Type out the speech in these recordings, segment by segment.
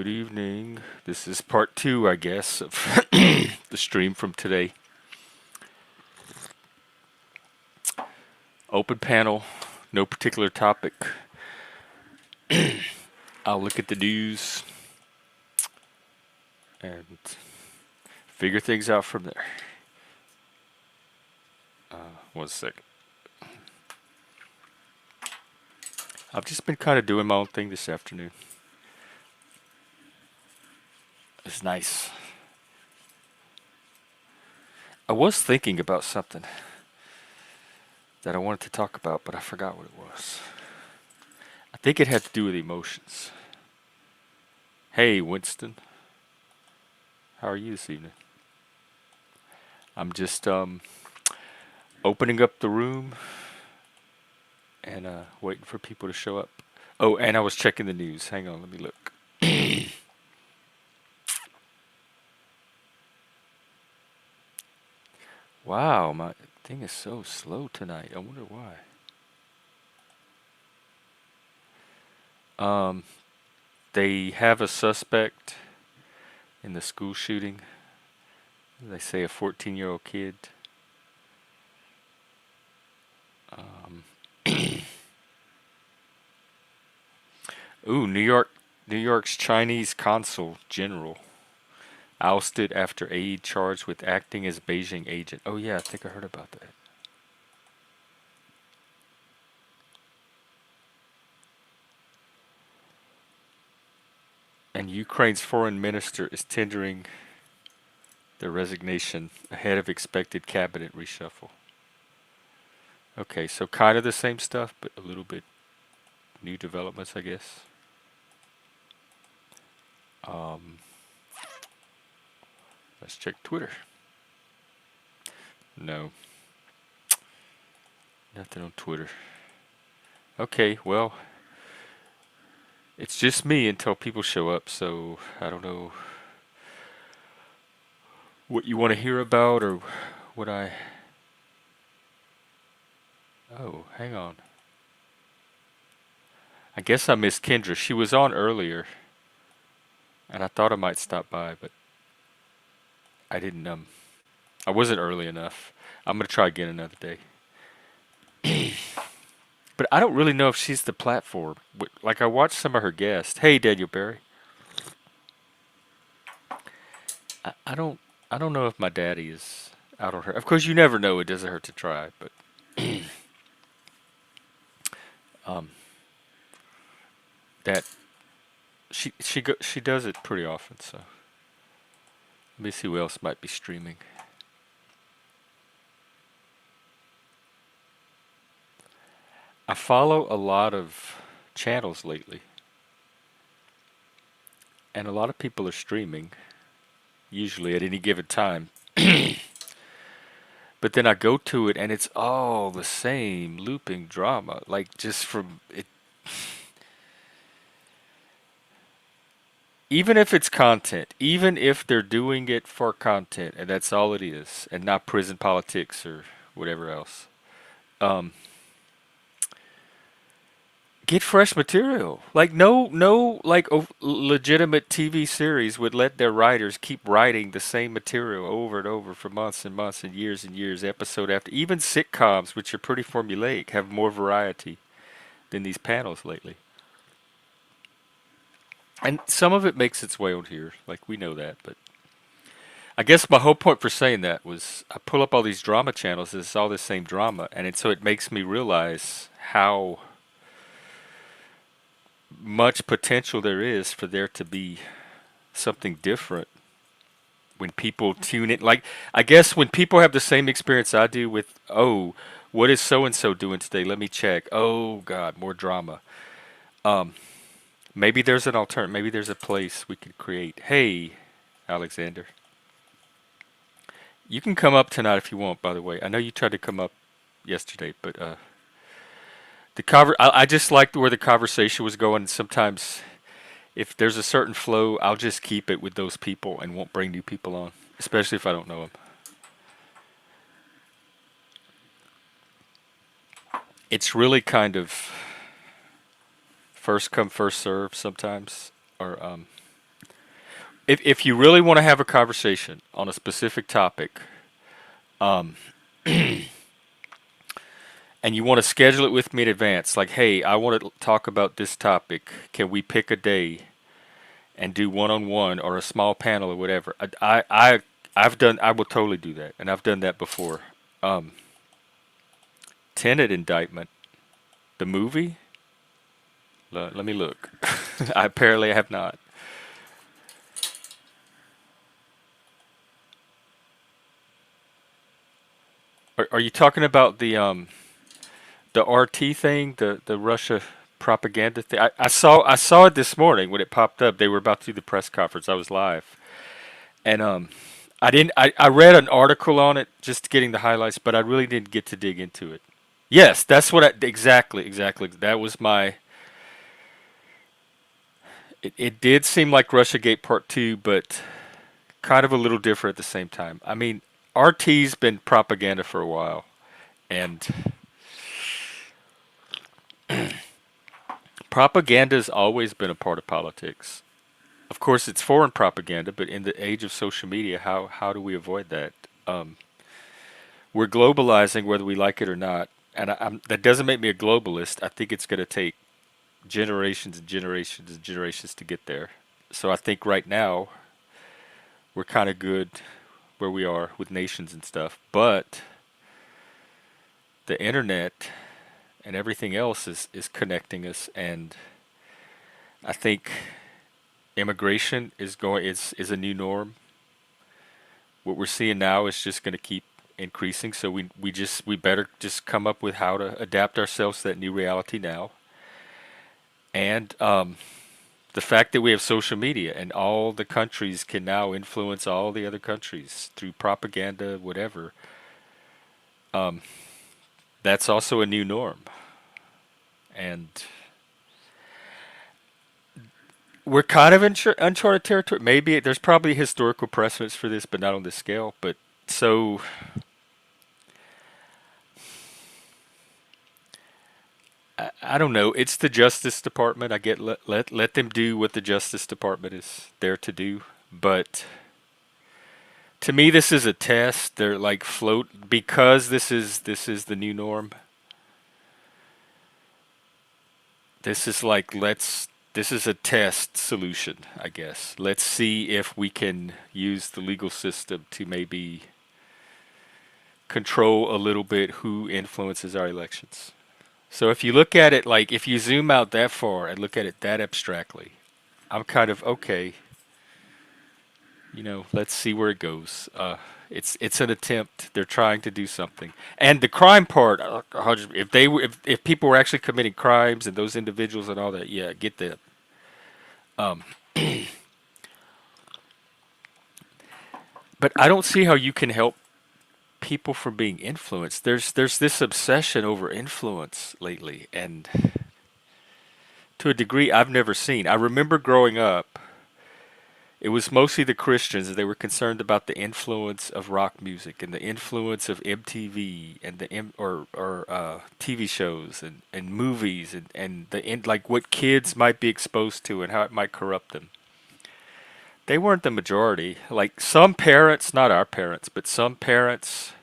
Good evening. This is part two, I guess, of the stream from today. Open panel, no particular topic. I'll look at the news and figure things out from there. One second. I've just been kind of doing my own thing this afternoon. It's nice. I was thinking about something that I wanted to talk about, but I forgot what it was. I think it had to do with emotions. Hey, Winston. How are you this evening? I'm just opening up the room and waiting for people to show up. Oh, and I was checking the news. Hang on, let me look. Wow, my thing is so slow tonight. I wonder why. Um, they have a suspect in the school shooting. They say a 14-year-old kid. Um, Ooh, New York's Chinese consul general ousted after aide charged with acting as Beijing agent. Oh yeah, I think I heard about that. And Ukraine's foreign minister is tendering their resignation ahead of expected cabinet reshuffle. Okay, so kind of the same stuff, but a little bit new developments, I guess. Um, let's check Twitter. No, nothing on Twitter. Okay, well, it's just me until people show up, so I don't know what you want to hear about or what I. Oh, hang on. I guess I missed Kendra. She was on earlier, and I thought I might stop by, but I didn't. I wasn't early enough. I'm gonna try again another day. But I don't really know if she's the platform. Like I watched some of her guests. Hey, Daniel Barry. I don't. I don't know if my daddy is out on her. Of course, you never know. It doesn't hurt to try, but um, that she does it pretty often. So let me see who else might be streaming. I follow a lot of channels lately, and a lot of people are streaming, usually at any given time. But then I go to it, and it's all the same looping drama, like just from it. Even if it's content, even if they're doing it for content, and that's all it is, and not prison politics or whatever else. Um, get fresh material. Like no, like legitimate TV series would let their writers keep writing the same material over and over for months and years, episode after. Even sitcoms, which are pretty formulaic, have more variety than these panels lately. And some of it makes its way on here, like we know that. But I guess my whole point for saying that was I pull up all these drama channels, it's all the same drama, and so it makes me realize how much potential there is for there to be something different when people tune in. Like, I guess when people have the same experience I do with, oh, what is so and so doing today? Let me check. Oh, God, more drama. Um, maybe there's an alternative. Maybe there's a place we could create. Hey, Alexander. You can come up tonight if you want, by the way. I know you tried to come up yesterday, but I just liked where the conversation was going. Sometimes if there's a certain flow, I'll just keep it with those people and won't bring new people on, especially if I don't know them. It's really kind of first come, first serve sometimes, or if you really want to have a conversation on a specific topic, um, and you want to schedule it with me in advance, like, hey, I want to talk about this topic. Can we pick a day and do one on one or a small panel or whatever? I've done. I will totally do that, and I've done that before. Um, Tenet indictment, the movie. Let me look. I have not. Are you talking about the RT thing, the Russia propaganda thing? I saw it this morning when it popped up. They were about to do the press conference. I was live, and I didn't. I read an article on it, just getting the highlights, but I really didn't get to dig into it. Yes, that's what exactly. That was my. It did seem like Russiagate Part Two, but kind of a little different at the same time. I mean, RT's been propaganda for a while, and propaganda's always been a part of politics. Of course, it's foreign propaganda, but in the age of social media, how do we avoid that? Um, we're globalizing whether we like it or not, and that doesn't make me a globalist. I think it's going to take generations and generations and generations to get there. So I think right now we're kind of good where we are with nations and stuff, but the internet and everything else is connecting us, and I think immigration is a new norm. What we're seeing now is just going to keep increasing, so we better just come up with how to adapt ourselves to that new reality now. And the fact that we have social media and all the countries can now influence all the other countries through propaganda, whatever, um, that's also a new norm. And we're kind of in uncharted territory. Maybe there's probably historical precedents for this, but not on this scale. But so I don't know. It's the Justice Department. I get let them do what the Justice Department is there to do. But to me, this is a test. They're like float because this is the new norm. This is like let's. This is a test solution, I guess. Let's see if we can use the legal system to maybe control a little bit who influences our elections. So if you look at it like if you zoom out that far and look at it that abstractly, I'm kind of okay. Let's see where it goes. It's an attempt. They're trying to do something. And the crime part, if if people were actually committing crimes and those individuals and all that, yeah, get that. Um, but I don't see how you can help people from being influenced. There's this obsession over influence lately, and to a degree I've never seen. I remember growing up, it was mostly the Christians, and they were concerned about the influence of rock music and the influence of MTV and or TV shows and movies and like what kids might be exposed to and how it might corrupt them. They weren't the majority. Like some parents, not our parents, but some parents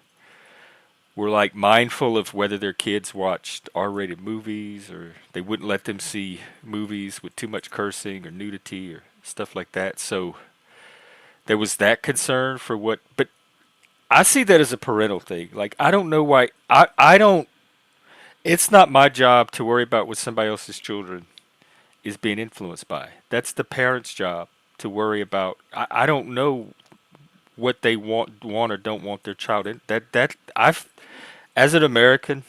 were like mindful of whether their kids watched R-rated movies or they wouldn't let them see movies with too much cursing or nudity or stuff like that. So there was that concern for but I see that as a parental thing. Like I don't know why I don't. It's not my job to worry about what somebody else's children is being influenced by. That's the parent's job to worry about. I don't know what they want or don't want their child in. That I've as an American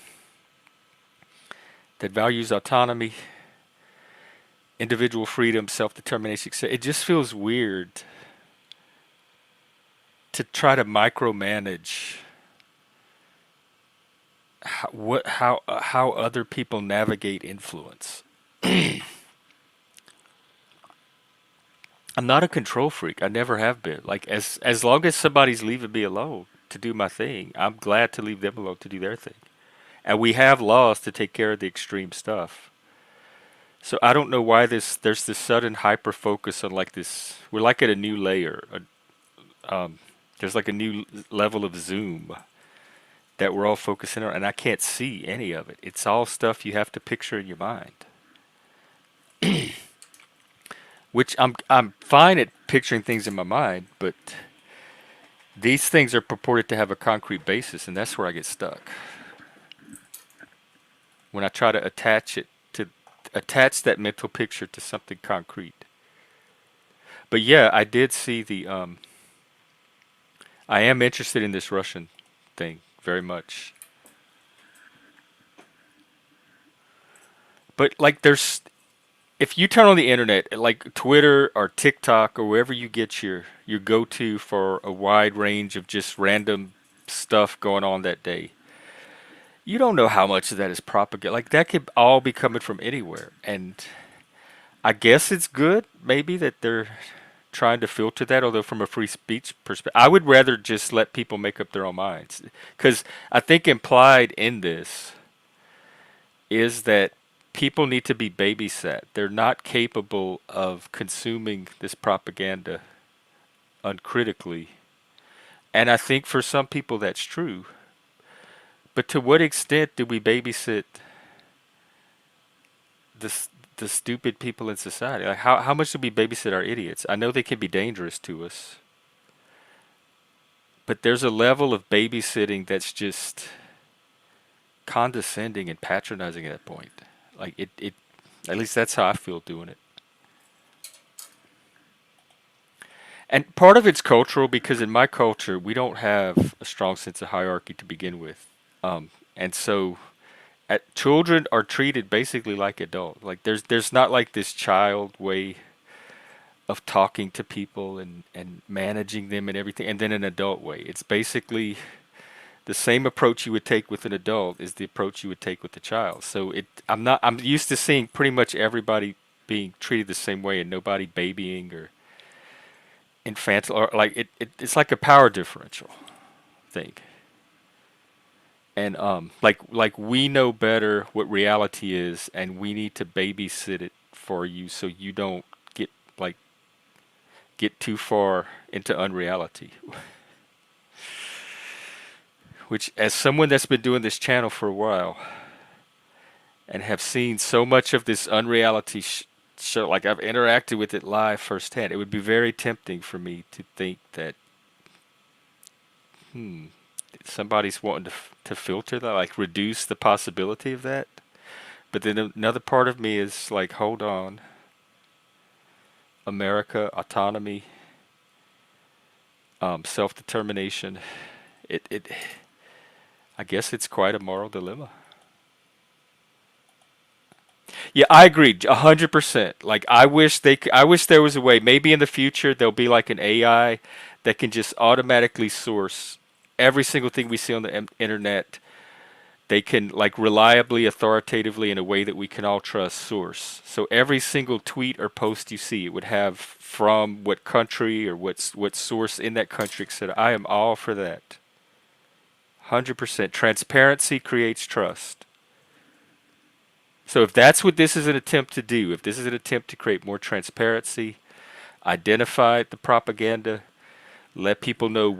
that values autonomy, individual freedom, self-determination, etc. It just feels weird to try to micromanage how other people navigate influence. I'm not a control freak. I never have been. Like as long as somebody's leaving me alone to do my thing, I'm glad to leave them alone to do their thing. And we have laws to take care of the extreme stuff. So I don't know why there's this sudden hyper focus on like this. We're like at a new layer. There's like a new level of zoom that we're all focusing on, and I can't see any of it. It's all stuff you have to picture in your mind. Which I'm fine at picturing things in my mind, but these things are purported to have a concrete basis, and that's where I get stuck. When I try to attach that mental picture to something concrete. But yeah, I did see the I am interested in this Russian thing very much. But like there's if you turn on the internet, like Twitter or TikTok or wherever you get your go-to for a wide range of just random stuff going on that day, you don't know how much of that is propaganda. Like that could all be coming from anywhere. And I guess it's good, maybe that they're trying to filter that. Although from a free speech perspective, I would rather just let people make up their own minds. Because I think implied in this is that people need to be babysat. They're not capable of consuming this propaganda uncritically. And I think for some people that's true. But to what extent do we babysit the the stupid people in society? Like how much do we babysit our idiots? I know they can be dangerous to us, but there's a level of babysitting that's just condescending and patronizing at that point. Like it at least that's how I feel doing it. And part of it's cultural because in my culture we don't have a strong sense of hierarchy to begin with. And so children are treated basically like adults. Like there's not like this child way of talking to people and managing them and everything, and then an adult way. It's basically the same approach you would take with an adult is the approach you would take with a child. So I'm used to seeing pretty much everybody being treated the same way and nobody babying or infantile or like it's like a power differential thing. And like we know better what reality is and we need to babysit it for you so you don't get like get too far into unreality. Which as someone that's been doing this channel for a while and have seen so much of this unreality show, like I've interacted with it live firsthand, it would be very tempting for me to think that, hmm, somebody's wanting to filter that, like reduce the possibility of that. But then another part of me is like, hold on, America, autonomy, self-determination. It, I guess it's quite a moral dilemma. Yeah, I agree, 100%. Like, I wish there was a way. Maybe in the future there'll be like an AI that can just automatically source every single thing we see on the internet. They can like reliably, authoritatively, in a way that we can all trust, source. So every single tweet or post you see, it would have from what country or what source in that country, etc. I am all for that. 100%. Transparency creates trust. So if that's what this is an attempt to do, if this is an attempt to create more transparency, identify the propaganda, let people know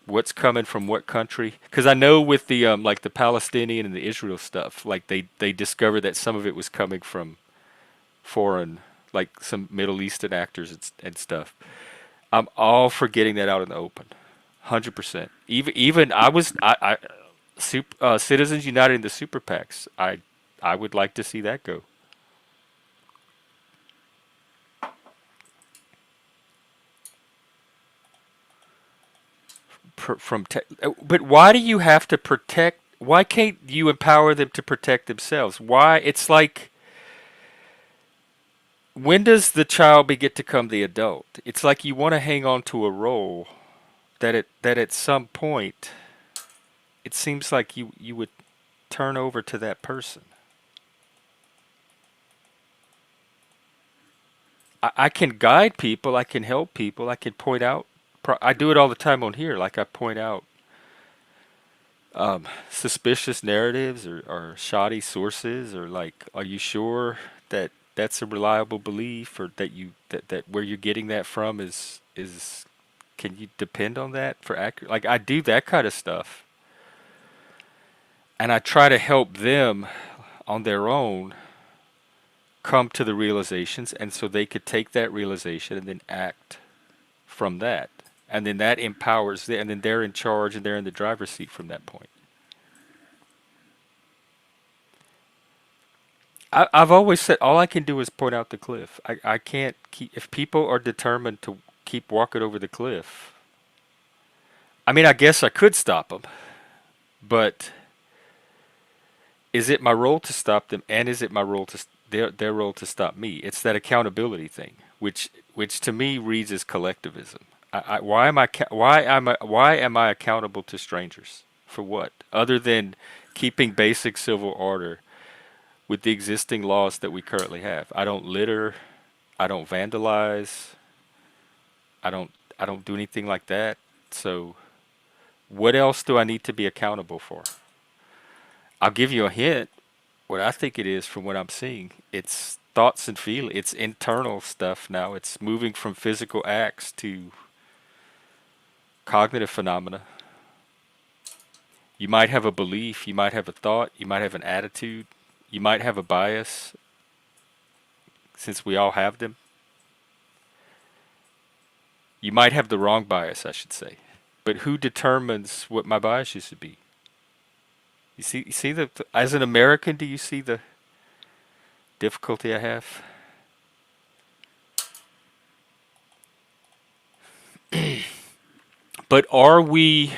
what's coming from what country. Because I know with the like the Palestinian and the Israel stuff, like they discovered that some of it was coming from foreign, like some Middle Eastern actors and stuff. I'm all for getting that out in the open, 100%. Even Citizens United in the super PACs. I would like to see that go. But why do you have to protect? Why can't you empower them to protect themselves? Why? It's like when does the child get to become the adult? It's like you want to hang on to a role that at some point it seems like you would turn over to that person. I can guide people, I can help people, I can point out. I do it all the time on here. Like I point out suspicious narratives or shoddy sources, or like, are you sure that that's a reliable belief, or that where you're getting that from is can you depend on that for accurate? Like I do that kind of stuff, and I try to help them on their own come to the realizations, and so they could take that realization and then act from that, and then that empowers them, and then they're in charge and they're in the driver's seat from that point. I've always said all I can do is point out the cliff. I can't keep, if people are determined to keep walking over the cliff. I mean, I guess I could stop them, but is it my role to stop them, and is it my role to their role to stop me? It's that accountability thing, which to me reads as collectivism. Why am why am I accountable to strangers for what, other than keeping basic civil order with the existing laws that we currently have? I don't litter, I don't vandalize, I don't I don't do anything like that. So what else do I need to be accountable for? I'll give you a hint. What I think it is from what I'm seeing, it's thoughts and feeling. It's internal stuff now. It's moving from physical acts to cognitive phenomena. You might have a belief, you might have a thought, you might have an attitude, you might have a bias, since we all have them. You might have the wrong bias, I should say. But who determines what my bias should be? You see the, as an American, do you see the difficulty I have? But are we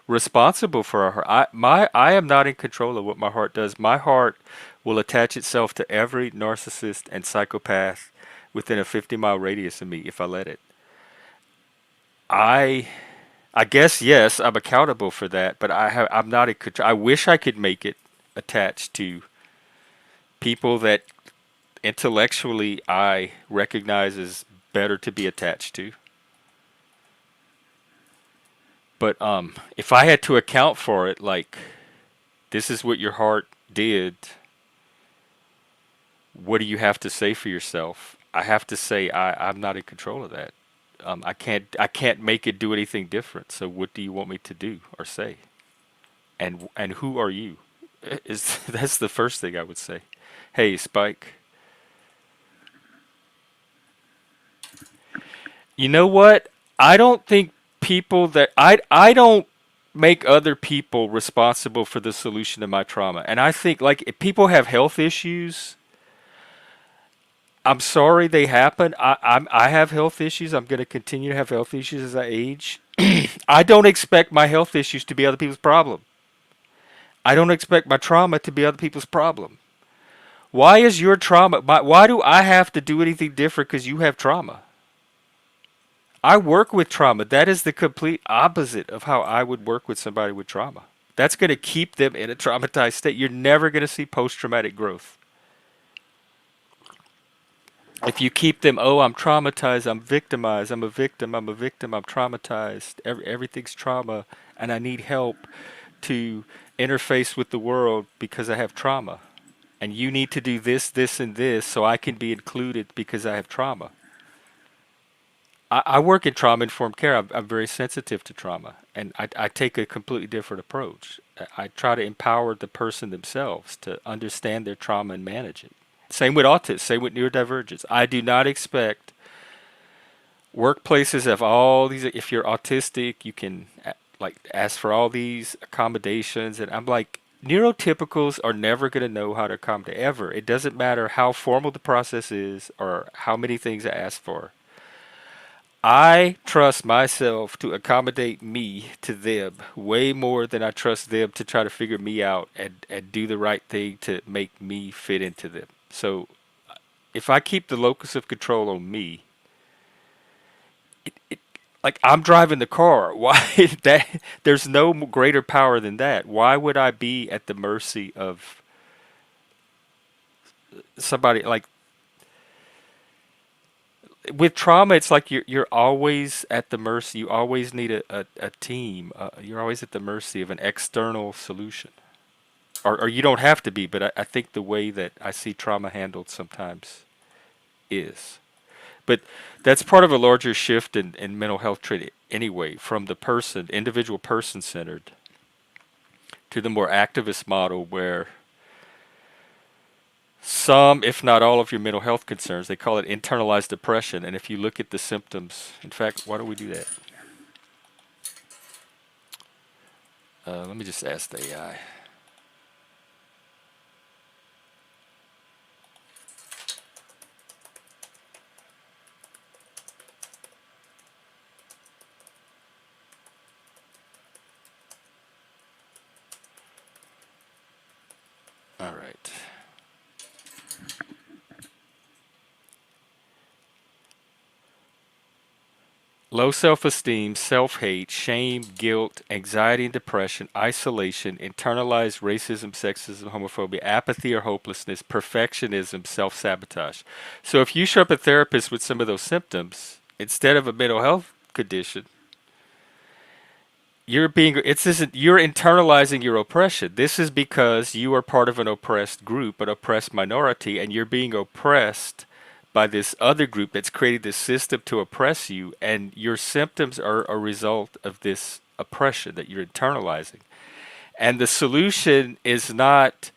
responsible for our heart? I am not in control of what my heart does. My heart will attach itself to every narcissist and psychopath within a 50-mile radius of me if I let it. I I guess yes, I'm accountable for that, but I'm not in control. I wish I could make it attached to people that intellectually I recognize as better to be attached to. But if I had to account for it, like this is what your heart did, what do you have to say for yourself? I have to say I'm not in control of that. I can't make it do anything different. So what do you want me to do or say? And who are you? Is that's the first thing I would say. Hey, Spike. You know what? I don't think people that I don't make other people responsible for the solution to my trauma. And I think like if people have health issues, I'm sorry they happen. I have health issues. I'm going to continue to have health issues as I age. I don't expect my health issues to be other people's problem. I don't expect my trauma to be other people's problem. Why is your trauma? Why do I have to do anything different because you have trauma? I work with trauma. That is the complete opposite of how I would work with somebody with trauma. That's going to keep them in a traumatized state. You're never going to see post-traumatic growth. If you keep them, oh, I'm traumatized, I'm victimized, I'm a victim, I'm traumatized, everything's trauma, and I need help to interface with the world because I have trauma. And you need to do this, this, and this so I can be included because I have trauma. I work in trauma informed care. I'm very sensitive to trauma, and I take a completely different approach. I try to empower the person themselves to understand their trauma and manage it. Same with autism, same with neurodivergence. I do not expect workplaces have all these. If you're autistic, you can like ask for all these accommodations, and I'm like, neurotypicals are never going to know how to accommodate ever. It doesn't matter how formal the process is or how many things I ask for. I trust myself to accommodate me to them way more than I trust them to try to figure me out and do the right thing to make me fit into them. So if I keep the locus of control on me, it like I'm driving the car. Why that there's no greater power than that. Why would I be at the mercy of somebody like with trauma? It's like you're always at the mercy. You always need a team. You're always at the mercy of an external solution. Or you don't have to be, but I think the way that I see trauma handled sometimes is. But that's part of a larger shift in mental health training anyway, from the person, individual person centered, to the more activist model where some, if not all, of your mental health concerns, they call it internalized depression. And if you look at the symptoms, in fact, why don't we do that? Let me just ask the AI. All right. Low self esteem, self hate, shame, guilt, anxiety and depression, isolation, internalized racism, sexism, homophobia, apathy or hopelessness, perfectionism, self sabotage. So if you show up a therapist with some of those symptoms, instead of a mental health condition, you're internalizing your oppression. This is because you are part of an oppressed group, an oppressed minority, and you're being oppressed by this other group that's created this system to oppress you, and your symptoms are a result of this oppression that you're internalizing. And the solution is not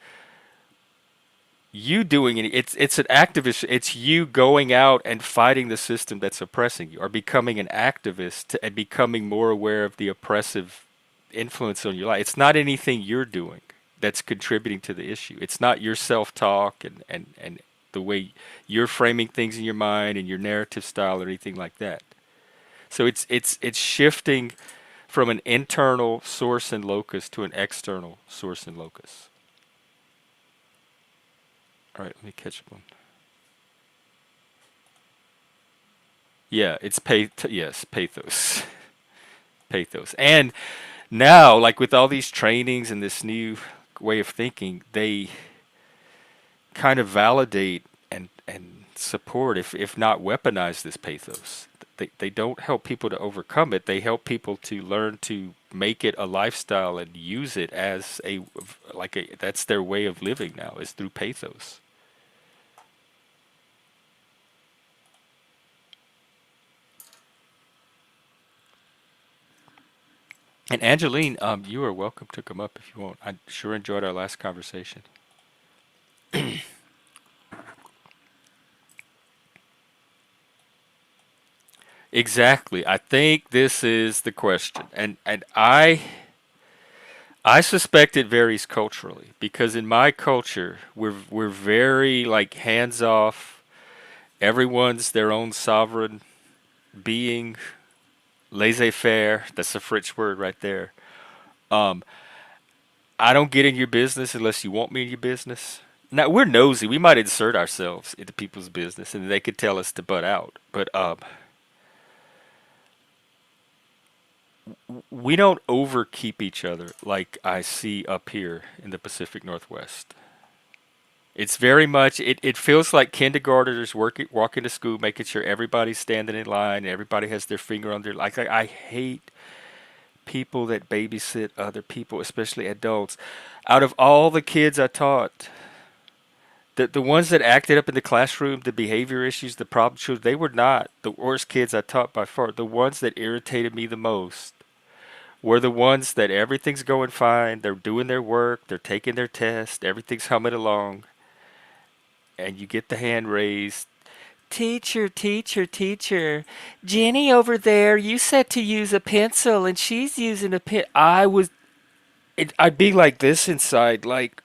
you doing it. It's an activist. It's you going out and fighting the system that's oppressing you, or becoming an activist and becoming more aware of the oppressive influence on your life. It's not anything you're doing that's contributing to the issue. It's not your self-talk and the way you're framing things in your mind and your narrative style or anything like that. So it's shifting from an internal source and locus to an external source and locus. All right, let me catch up on. Yeah, it's yes, pathos. Pathos. And now, like with all these trainings and this new way of thinking, they kind of validate and support, if not weaponize this pathos. They don't help people to overcome it. They help people to learn to make it a lifestyle and use it as that's their way of living now, is through pathos. And Angeline, you are welcome to come up if you want. I sure enjoyed our last conversation. Exactly. I think this is the question. And I suspect it varies culturally, because in my culture we're very like hands off. Everyone's their own sovereign being, laissez-faire. That's a French word right there. Um, I don't get in your business unless you want me in your business. Now we're nosy. We might insert ourselves into people's business, and they could tell us to butt out. But we don't overkeep each other like I see up here in the Pacific Northwest. It's very much it feels like kindergartners walking to school, making sure everybody's standing in line and everybody has their finger on their like I hate people that babysit other people, especially adults. Out of all the kids I taught, the ones that acted up in the classroom, the behavior issues, the problem children, they were not the worst kids I taught by far. The ones that irritated me the most were the ones that everything's going fine, they're doing their work, they're taking their test, everything's humming along, and you get the hand raised. Teacher, teacher, teacher. Jenny over there, you said to use a pencil and she's using a pen. I'd be like this inside, like,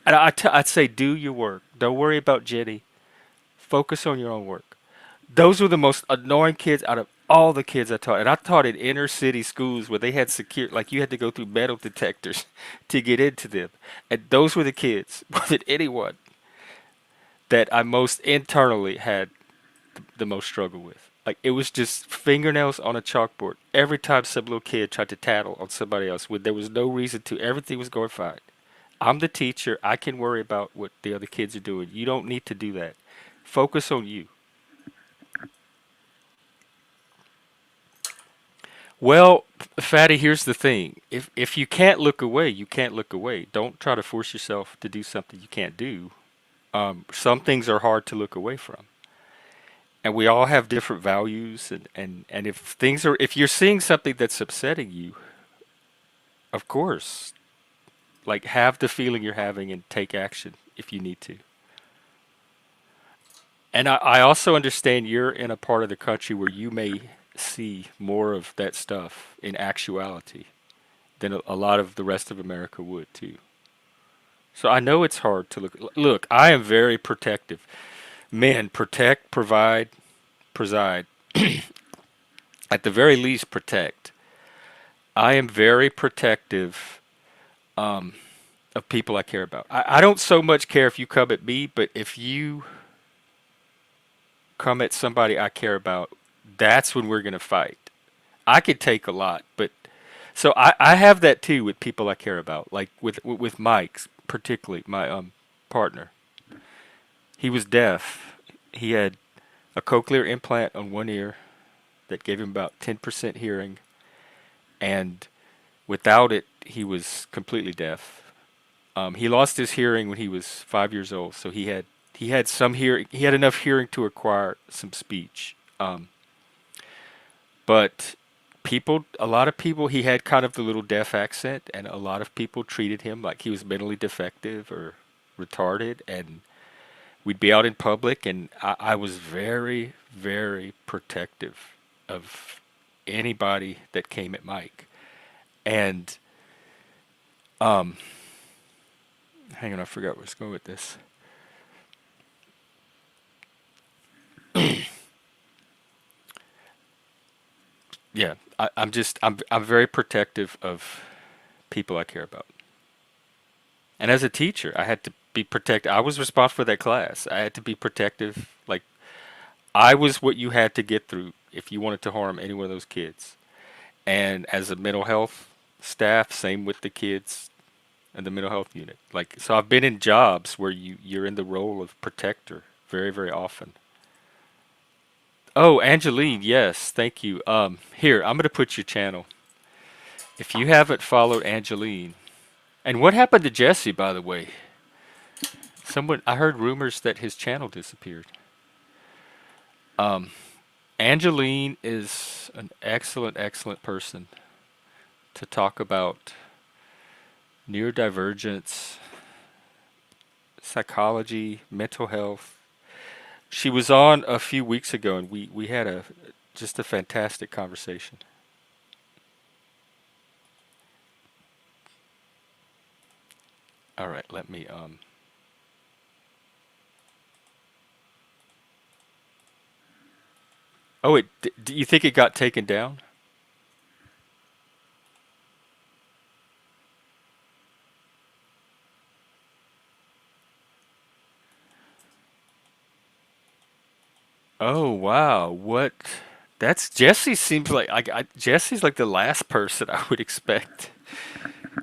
and I'd say, do your work. Don't worry about Jenny. Focus on your own work. Those were the most annoying kids out of all the kids I taught. And I taught in inner city schools where they had secure, like you had to go through metal detectors to get into them. And those were the kids, more than anyone, that I most internally had the most struggle with. Like it was just fingernails on a chalkboard every time some little kid tried to tattle on somebody else when there was no reason to. Everything was going fine. I'm the teacher. I can worry about what the other kids are doing. You don't need to do that. Focus on you. Well, Fatty, here's the thing. If you can't look away, you can't look away. Don't try to force yourself to do something you can't do. Some things are hard to look away from, and we all have different values. And if you're seeing something that's upsetting you, of course, like have the feeling you're having and take action if you need to. And I also understand you're in a part of the country where you may see more of that stuff in actuality than a lot of the rest of America would too. So I know it's hard to look. Look, I am very protective. Men, protect, provide, preside. At the very least, protect. I am very protective um, of people I care about. I don't so much care if you come at me, but if you come at somebody I care about, that's when we're going to fight. I could take a lot, but so I have that too with people I care about, like with Mike, particularly my partner. He was deaf. He had a cochlear implant on one ear that gave him about 10% hearing, and without it, he was completely deaf. He lost his hearing when he was 5 years old, so he had some hearing. He had enough hearing to acquire some speech. But a lot of people, he had kind of the little deaf accent, and a lot of people treated him like he was mentally defective or retarded. And we'd be out in public, and I was very, very protective of anybody that came at Mike. And um, hang on, I forgot where I was going with this. Yeah, I'm very protective of people I care about. And as a teacher, I had to be protected. I was responsible for that class. I had to be protective. Like I was what you had to get through if you wanted to harm any one of those kids. And as a mental health staff, same with the kids and the mental health unit. Like so I've been in jobs where you're in the role of protector very, very often. Oh, Angeline, yes, thank you. Here, I'm gonna put your channel. If you haven't followed Angeline, and what happened to Jesse, by the way? I heard rumors that his channel disappeared. Um, Angeline is an excellent, excellent person to talk about neurodivergence, psychology, mental health. She was on a few weeks ago, and we had just a fantastic conversation. All right, let me Oh, do you think it got taken down? Oh, wow. What? That's Jesse seems like Jesse's like the last person I would expect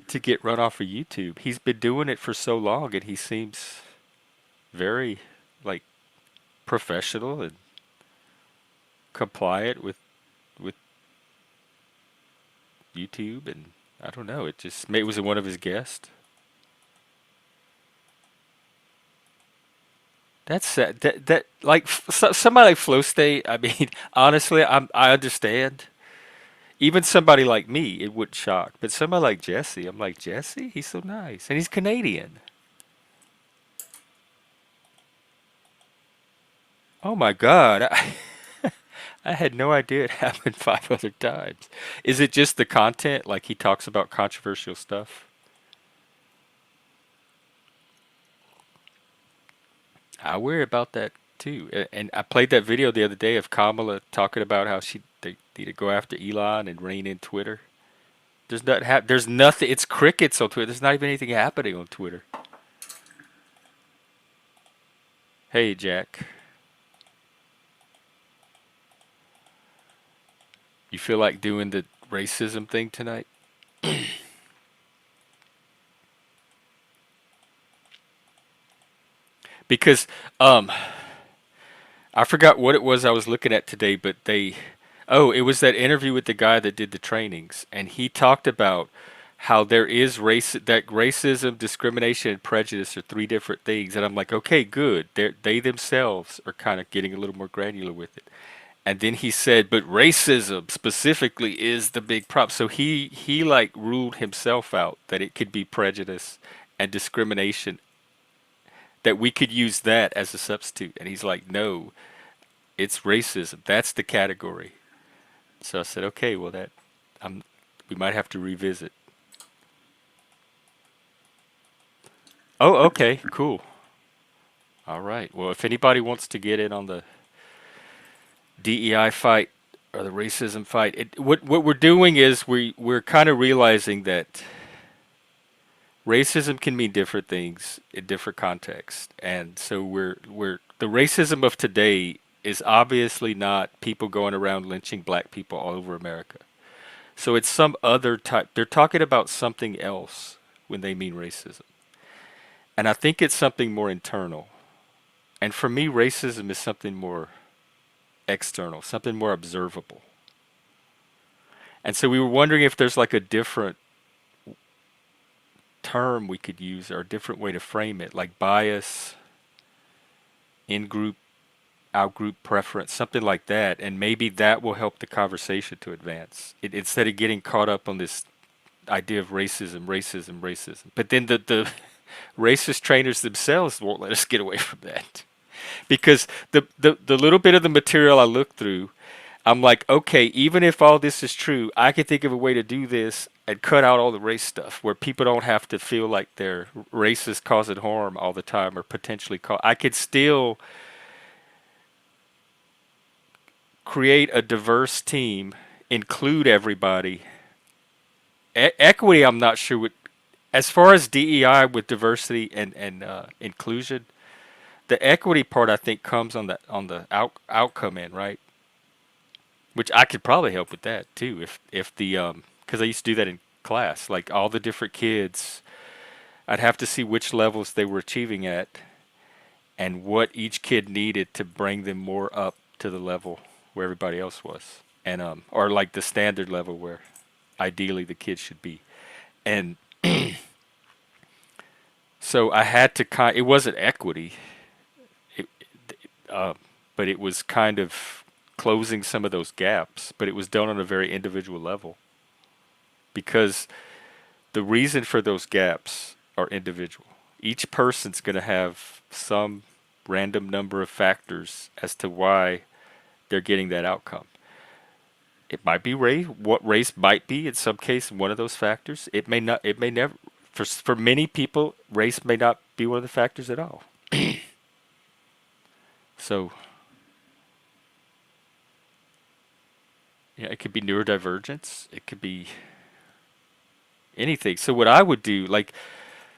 to get run off of YouTube. He's been doing it for so long, and he seems very like professional and compliant with YouTube. And I don't know, it was one of his guests. That's sad. That like somebody like Flow State. I mean, honestly, I understand. Even somebody like me, it would shock. But somebody like Jesse, I'm like Jesse. He's so nice, and he's Canadian. Oh my God, I had no idea it happened 5 other times. Is it just the content? Like he talks about controversial stuff? I worry about that too. And I played that video the other day of Kamala talking about how they need to go after Elon and rein in Twitter. There's nothing. It's crickets on Twitter. There's not even anything happening on Twitter. Hey Jack, you feel like doing the racism thing tonight? Because I forgot what it was I was looking at today, but it was that interview with the guy that did the trainings, and he talked about how there is that racism, discrimination, and prejudice are three different things. And I'm like, okay, good. They themselves are kind of getting a little more granular with it. And then he said, but racism specifically is the big problem. So he like ruled himself out that it could be prejudice and discrimination, that we could use that as a substitute. And he's like, no, it's racism. That's the category. So I said, okay, well um, we might have to revisit. Oh, okay, cool. All right. Well, if anybody wants to get in on the DEI fight or the racism fight, what we're doing is we're kind of realizing that racism can mean different things in different contexts, and so we're the racism of today is obviously not people going around lynching black people all over America. So it's some other type. They're talking about something else when they mean racism, and I think it's something more internal. And for me, racism is something more external, something more observable. And so we were wondering if there's like a different term we could use or a different way to frame it, like bias, in group, out group preference, something like that. And maybe that will help the conversation to advance. Instead of getting caught up on this idea of racism, racism, racism. But then the racist trainers themselves won't let us get away from that. Because the little bit of the material I looked through, I'm like, okay, even if all this is true, I could think of a way to do this and cut out all the race stuff where people don't have to feel like their race is causing harm all the time or potentially cause. I could still create a diverse team, include everybody. Equity, I'm not sure what, as far as DEI with diversity and inclusion, the equity part I think comes on the outcome end, right? Which I could probably help with that too, if the because I used to do that in class, like all the different kids, I'd have to see which levels they were achieving at, and what each kid needed to bring them more up to the level where everybody else was, and or like the standard level where ideally the kids should be, and so I had to it wasn't equity, it, uh, but it was kind of closing some of those gaps, but it was done on a very individual level because the reason for those gaps are individual. Each person's going to have some random number of factors as to why they're getting that outcome. It might be race. What race might be in some case one of those factors. It may not. It may never. For many people, race may not be one of the factors at all. So yeah, it could be neurodivergence. It could be anything. So what I would do, like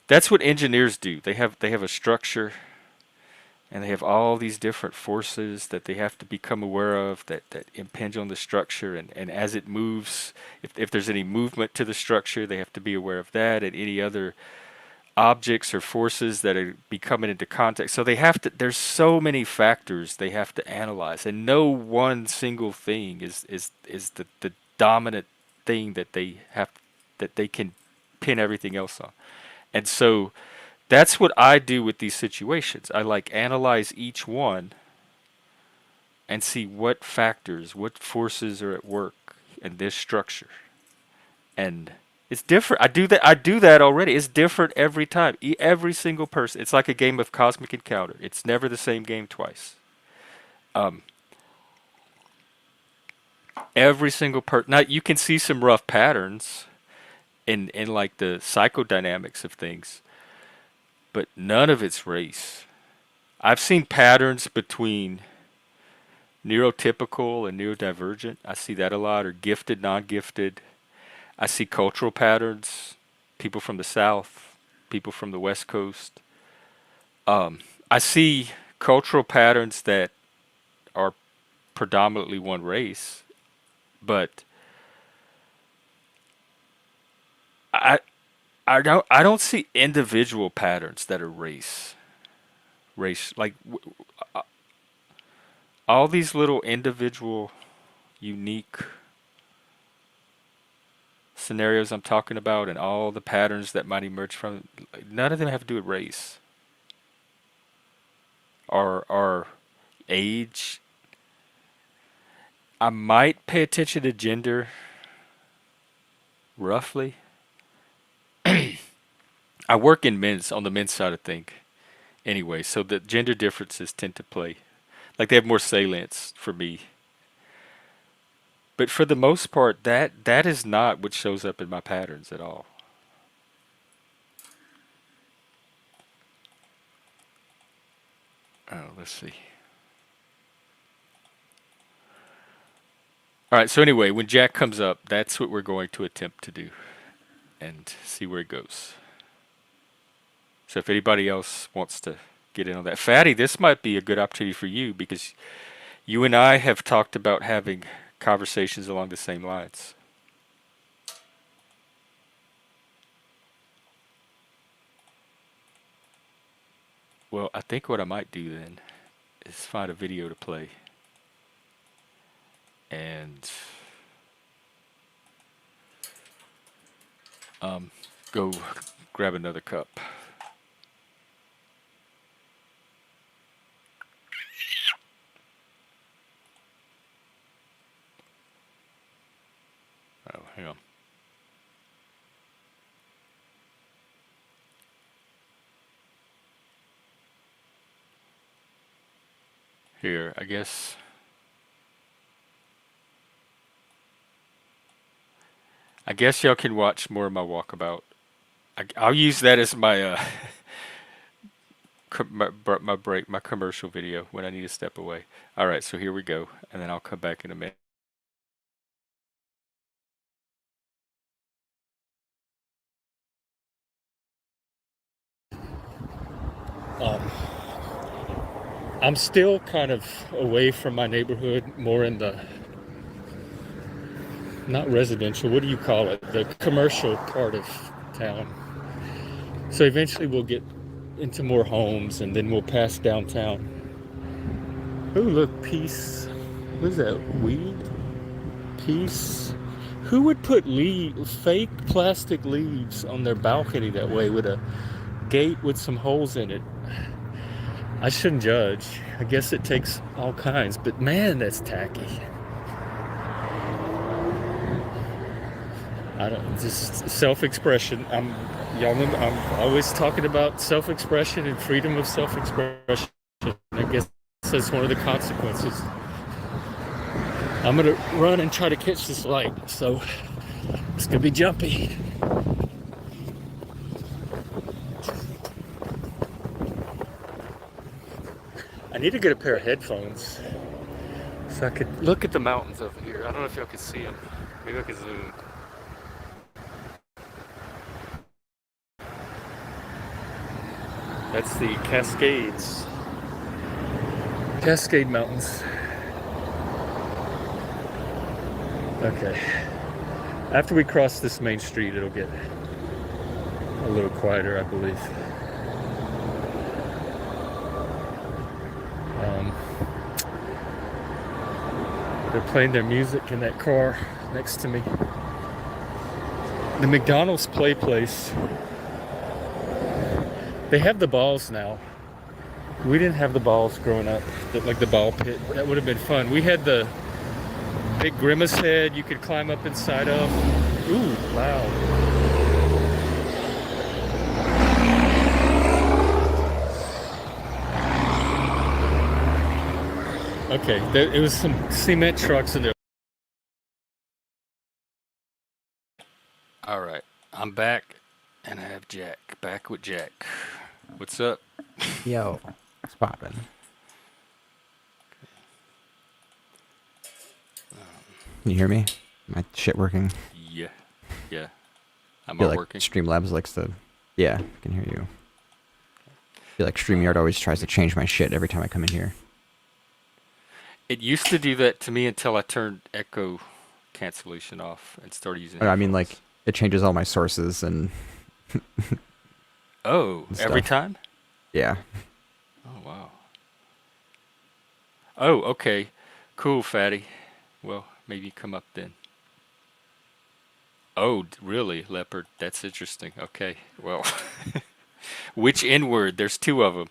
that's what engineers do. They have a structure and they have all these different forces that they have to become aware of that impinge on the structure, and as it moves, if there's any movement to the structure, they have to be aware of that and any other objects or forces that are be coming into contact. So they have to there's so many factors they have to analyze, and no one single thing is the dominant thing that they can pin everything else on. And so that's what I do with these situations. I like analyze each one and see what factors, what forces are at work in this structure. And it's different. I do that already. It's different every time. Every single person. It's like a game of cosmic encounter. It's never the same game twice. Um, every single person. Now you can see some rough patterns in like the psychodynamics of things, but none of it's race. I've seen patterns between neurotypical and neurodivergent. I see that a lot, or gifted, non-gifted. I see cultural patterns, people from the South, people from the West Coast. I see cultural patterns that are predominantly one race, but I I don't see individual patterns that are race like all these little individual unique scenarios I'm talking about and all the patterns that might emerge from it, none of them have to do with race or age. I might pay attention to gender roughly. I work in men's on the men's side of things anyway, so the gender differences tend to play like they have more salience for me. But for the most part, that is not what shows up in my patterns at all. Oh, let's see. All right, so anyway, when Jack comes up, that's what we're going to attempt to do and see where it goes. So if anybody else wants to get in on that, Fatty, this might be a good opportunity for you because you and I have talked about having conversations along the same lines. Well, I think what I might do then is find a video to play and go grab another cup. Oh, hang on. Here, I guess. I guess y'all can watch more of my walkabout. I'll use that as my my break, my commercial video when I need to step away. All right, so here we go, and then I'll come back in a minute. Um, I'm still kind of away from my neighborhood, more in the not residential. What do you call it? The commercial part of town. So eventually we'll get into more homes, and then we'll pass downtown. Oh, look, peace. What is that? Weed? Peace. Who would put fake plastic leaves on their balcony that way with a gate with some holes in it? I shouldn't judge. I guess it takes all kinds, but man, that's tacky. I don't just self-expression. Y'all know I'm always talking about self-expression and freedom of self-expression. I guess that's one of the consequences. I'm gonna run and try to catch this light, so it's gonna be jumpy. I need to get a pair of headphones so I could look at the mountains over here. I don't know if y'all can see them. Maybe I can zoom. That's the Cascades. Cascade Mountains. Okay. After we cross this main street, it'll get a little quieter, I believe. They're playing their music in that car next to me. The McDonald's play place. They have the balls now. We didn't have the balls growing up, like the ball pit. That would have been fun. We had the big grimace head you could climb up inside of. Ooh, loud. Okay, it was some cement trucks in there. All right, I'm back, and I have Jack. Back with Jack. What's up? Yo, what's poppin'? Can you hear me? My shit working? Yeah, yeah. I I'm feel all like working. Streamlabs likes to... Yeah, I can hear you. I feel like StreamYard always tries to change my shit every time I come in here. It used to do that to me until I turned echo cancellation off and started using I mean, headphones. like, it changes all my sources and Oh, every stuff. time? Yeah. Oh, wow. Oh, okay. Cool, fatty. Well, maybe come up then. Oh, really? Leopard. That's interesting. Okay. Well, which N word? There's two of them.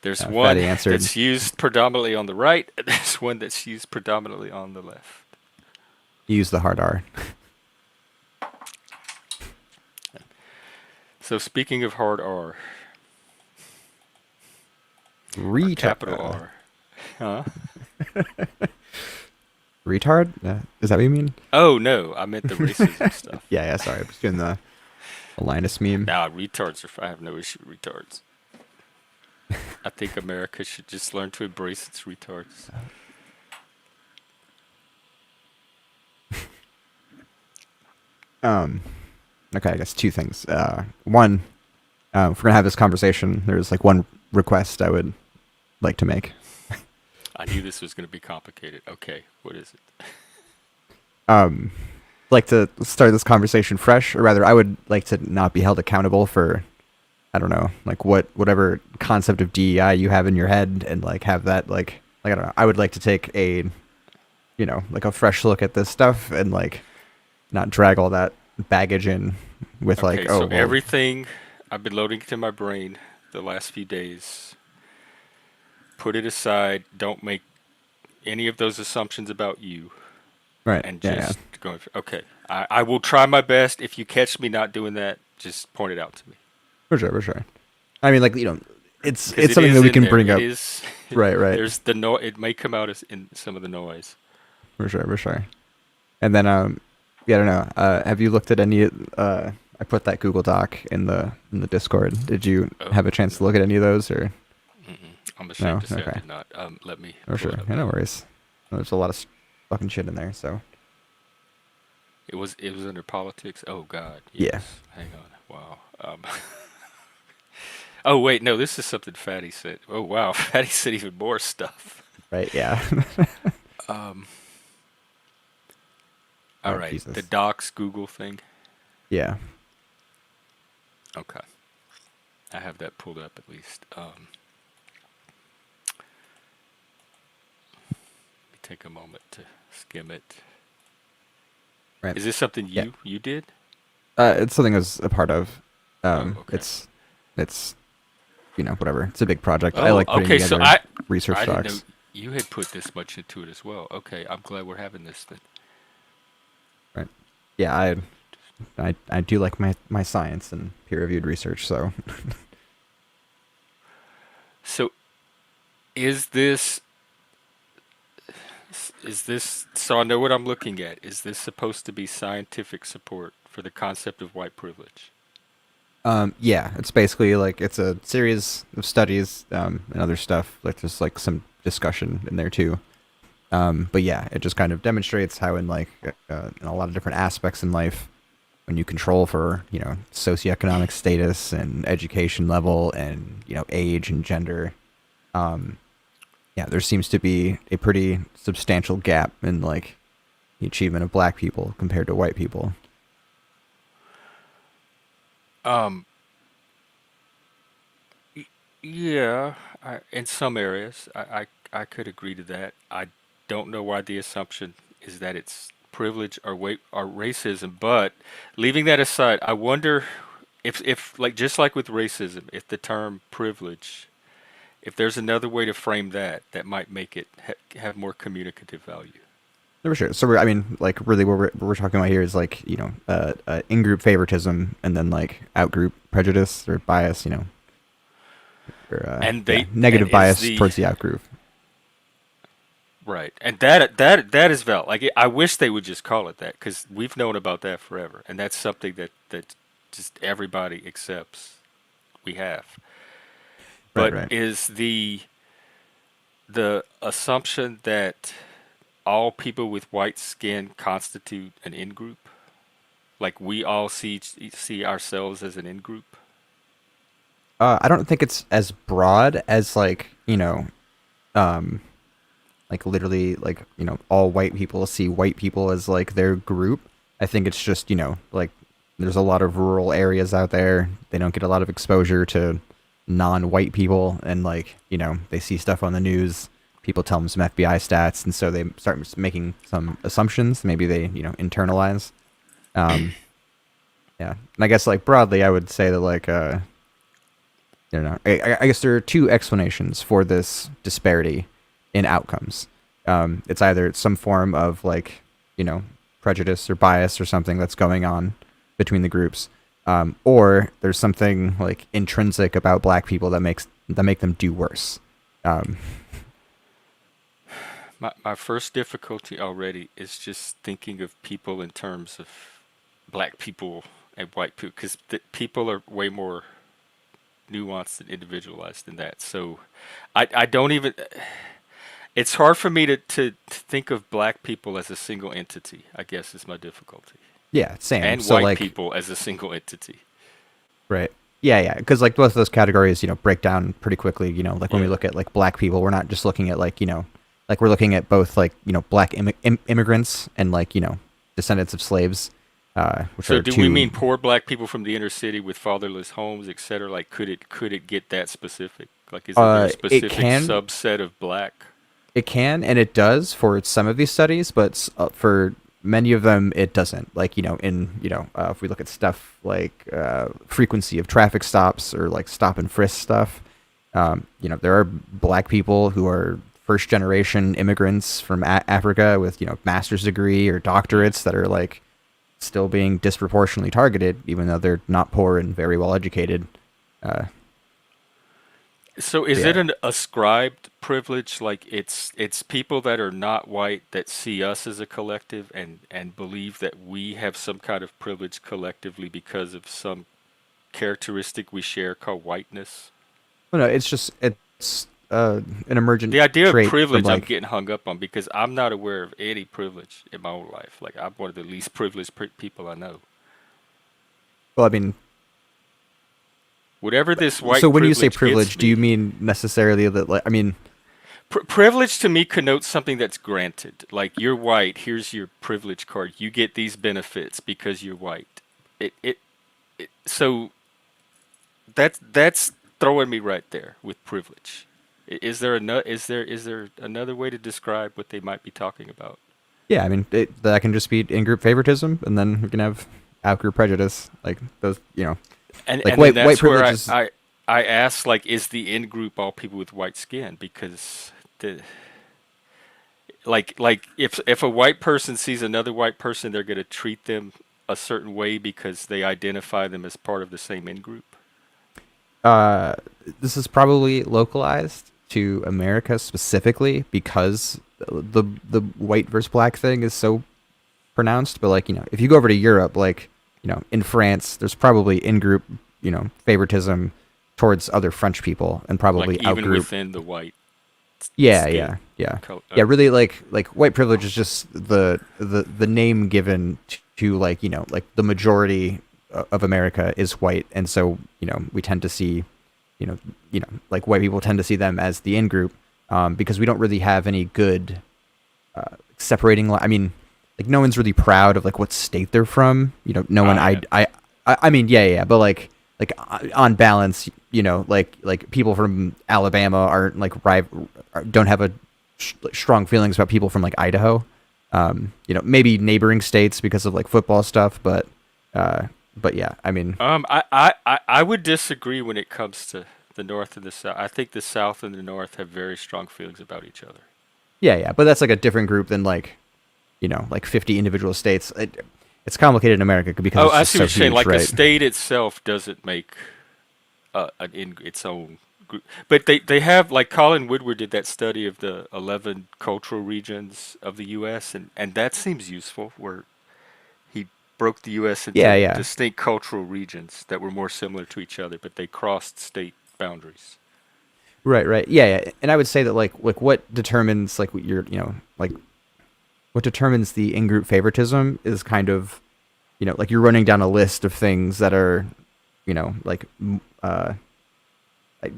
There's one Fatty answered. that's used predominantly on the right, and there's one that's used predominantly on the left. Use the hard R. So speaking of hard R, or Retard. capital R, huh? Retard? Is that what you mean? Oh no, I meant the racism stuff. Yeah, yeah. Sorry, I was doing the Linus meme. Nah, retards are. I have no issue with retards. I think America should just learn to embrace its retards. Um. Okay, I guess two things. One, if we're gonna have this conversation, there's like one request I would like to make. I knew this was going to be complicated. Okay, what is it? Um, like to start this conversation fresh, or rather, I would like to not be held accountable for, I don't know, like whatever concept of DEI you have in your head, and like have that like I don't know. I would like to take a, like a fresh look at this stuff, and like not drag all that baggage in with Okay, like, so oh well, everything I've been loading into my brain the last few days, put it aside. Don't make any of those assumptions about you, right, and yeah, yeah, just go. Okay, I will try my best. If you catch me not doing that, just point it out to me. for sure, for sure. I mean, like it's 'Cause it something is that we in can there. bring It up, is. right, right, There's the no. It may come out as in some of the noise. for sure, for sure. And then yeah, I don't know. Have you looked at any? I put that Google Doc in the Discord. Did you Oh, have a chance to look at any of those, or mm-mm. I'm no? ashamed to say I Okay, did not. Let me for pull sure. it up Yeah, no now. worries. There's a lot of fucking shit in there. So It was under politics. Oh God, yeah, yes. Hang on. Wow. Oh wait, no. This is something Fatty said. Oh wow, Fatty said even more stuff. right, yeah. Um. All Oh right, the Jesus, docs Google thing. yeah. Okay, I have that pulled up at least. Let me take a moment to skim it. Right. Is this something Yeah. you did? It's something I was a part of. Oh, okay. It's whatever. It's a big project. I Oh, like putting okay. So together research I didn't know docs. you had put this much into it as well. Okay, I'm glad we're having this then. Right. Yeah, I do like my science and peer reviewed research. So So is this so I know what I'm looking at. Is this supposed to be scientific support for the concept of white privilege? yeah, it's basically like it's a series of studies and other stuff. Like there's like some discussion in there too. But yeah, it just kind of demonstrates how in like in a lot of different aspects in life, when you control for socioeconomic status and education level and age and gender, yeah, there seems to be a pretty substantial gap in like the achievement of black people compared to white people. Um y- yeah, in some areas I could agree to that. I don't know why the assumption is that it's privilege or weight or racism, but leaving that aside, I wonder if like just like with racism, if the term privilege, if there's another way to frame that that might make it have more communicative value. For sure. So I mean, like, really, what we're talking about here is like, in-group favoritism and then like out-group prejudice or bias, or And yeah, they and negative is bias the towards the out-group. right, and that is valid. Like I wish they would just call it that because we've known about that forever, and that's something that just everybody accepts we have. Right, But right. is the assumption that all people with white skin constitute an in group? Like we all see ourselves as an in group? I don't think it's as broad as like, um, like literally like, all white people see white people as like their group. I think it's just, like there's a lot of rural areas out there. They don't get a lot of exposure to non-white people, and like, they see stuff on the news. People tell them some FBI stats, and so they start making some assumptions. Maybe they, internalize. Um, yeah, and I guess like broadly, I would say that like I don't know. I guess there are two explanations for this disparity in outcomes. It's either some form of like, you know, prejudice or bias or something that's going on between the groups, or there's something like intrinsic about black people that make them do worse. Um, My first difficulty already is just thinking of people in terms of black people and white people, because people are way more nuanced and individualized than that. So I don't even. It's hard for me to think of black people as a single entity, I guess is my difficulty. yeah, same. And So white like, people as a single entity. right. Yeah, yeah, because like both of those categories, you know, break down pretty quickly. You know, like when we Yeah. look at like black people, we're not just looking at like, you know, like we're looking at both like, you know, black immigrants and like, you know, descendants of slaves, which So are do we two. mean poor black people from the inner city with fatherless homes, etc.? Like could it get that specific? Like is there a It specific can, subset of black? it can, and it does for some of these studies, but for many of them, it doesn't. Like, you know, if we look at stuff like frequency of traffic stops or like stop and frisk stuff, you know, there are black people who are first generation immigrants from Africa with, you know, master's degree or Yeah. doctorates that are like still being disproportionately targeted, even though they're not poor and very well educated. Uh, So but is yeah, it an ascribed privilege? Like it's people that are not white that see us as a collective and believe that we have some kind of privilege collectively because of some characteristic we share called whiteness. well, no, it's just it's an emergent The idea of trait from privilege I'm like, getting hung up on because I'm not aware of any privilege in my own life. Like I'm one of the least privileged people I know. well, I mean, Whatever this so white when you say privilege gets privilege, do you me, mean necessarily that like, I mean, privilege to me connotes something that's granted. Like you're white, here's your privilege card. You get these benefits because you're white. So that's throwing me right there with privilege. Is there another way to describe what they might be talking about? yeah, I mean, that can just be in-group favoritism, and then we can have out-group prejudice, like those, you know, And like and then white that's where privilege I is, I I ask like, is the in group all people with white skin? Because the like if a white person sees another white person, they're gonna treat them a certain way because they identify them as part of the same in group. uh, this is probably localized to America specifically because the white versus black thing is so pronounced. But like, you know, if you go over to Europe, like, you know, in France, there's probably in-group, you know, favoritism towards other French people, and Like probably even out-group. within the white Yeah, skin yeah, yeah, color. yeah. Really, like white privilege is just the name given to like, you know, like the majority of America is white, and so, you know, we tend to see, you know, like white people tend to see them as the in group, because we don't really have any good separating. I mean, like no one's really proud of like what state they're from. You know, no one. Yeah. I mean, yeah, yeah, but like on balance, you know, like people from Alabama aren't like don't have a strong feelings about people from like Idaho. You know, maybe neighboring states because of like football stuff, uh, but yeah, I mean, I would disagree when it comes to the North and the South. I think the South and the North have very strong feelings about each other. yeah, yeah, but that's like a different group than like, you know, like 50 individual states. It's complicated in America because Oh, it's I just see what so you're saying. huge, Like a right? state itself doesn't make its own group, but they have like Colin Woodward did that study of the 11 cultural regions of the U.S. and that seems useful, where he broke the U.S. Yeah, into yeah. distinct cultural regions that were more similar to each other, but they crossed state boundaries. Right, right. Yeah, yeah. And I would say that like what determines like what you're, you know, like what determines the in-group favoritism is kind of, you know, like you're running down a list of things that are, you know, like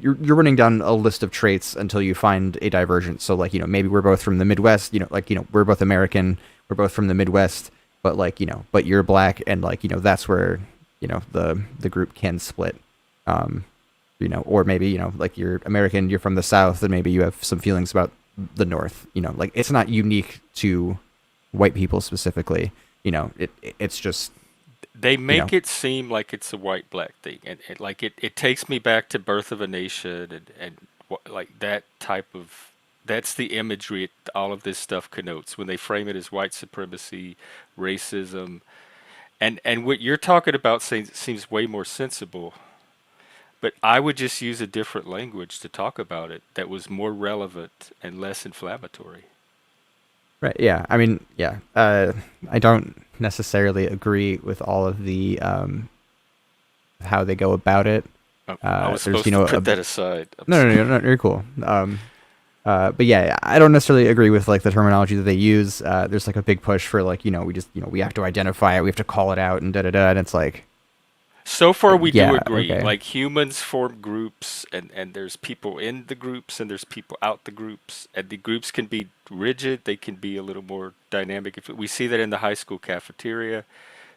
you're running down a list of traits until you find a divergence. So like, you know, maybe we're both from the Midwest, you know, like, you know, we're both American, we're both from the Midwest, but like, you know, but you're black, and like, you know, that's where, you know, the group can split. Um, you know, or maybe, you know, like you're American, you're from the South, and maybe you have some feelings about the North. You know, like it's not unique to white people specifically. You know, it's just they you know. make it seem like it's a white black thing, and like it takes me back to Birth of a Nation like that type of that's the imagery all of this stuff connotes when they frame it as white supremacy, racism, and what you're talking about seems way more sensible. But I would just use a different language to talk about it that was more relevant and less inflammatory. Right. Yeah. I mean, yeah. I don't necessarily agree with all of the how they go about it. I was There's, supposed to put that aside. I'm no, no, sorry. no, no, you're cool. But yeah, I don't necessarily agree with like the terminology that they use. There's like a big push for like, we just, we have to identify it, we have to call it out, and da da da. And it's So far, like, we do yeah, agree. okay, Like humans form groups, and there's people in the groups, and there's people out the groups, and the groups can be rigid. They can be a little more dynamic. If we see that in the high school cafeteria,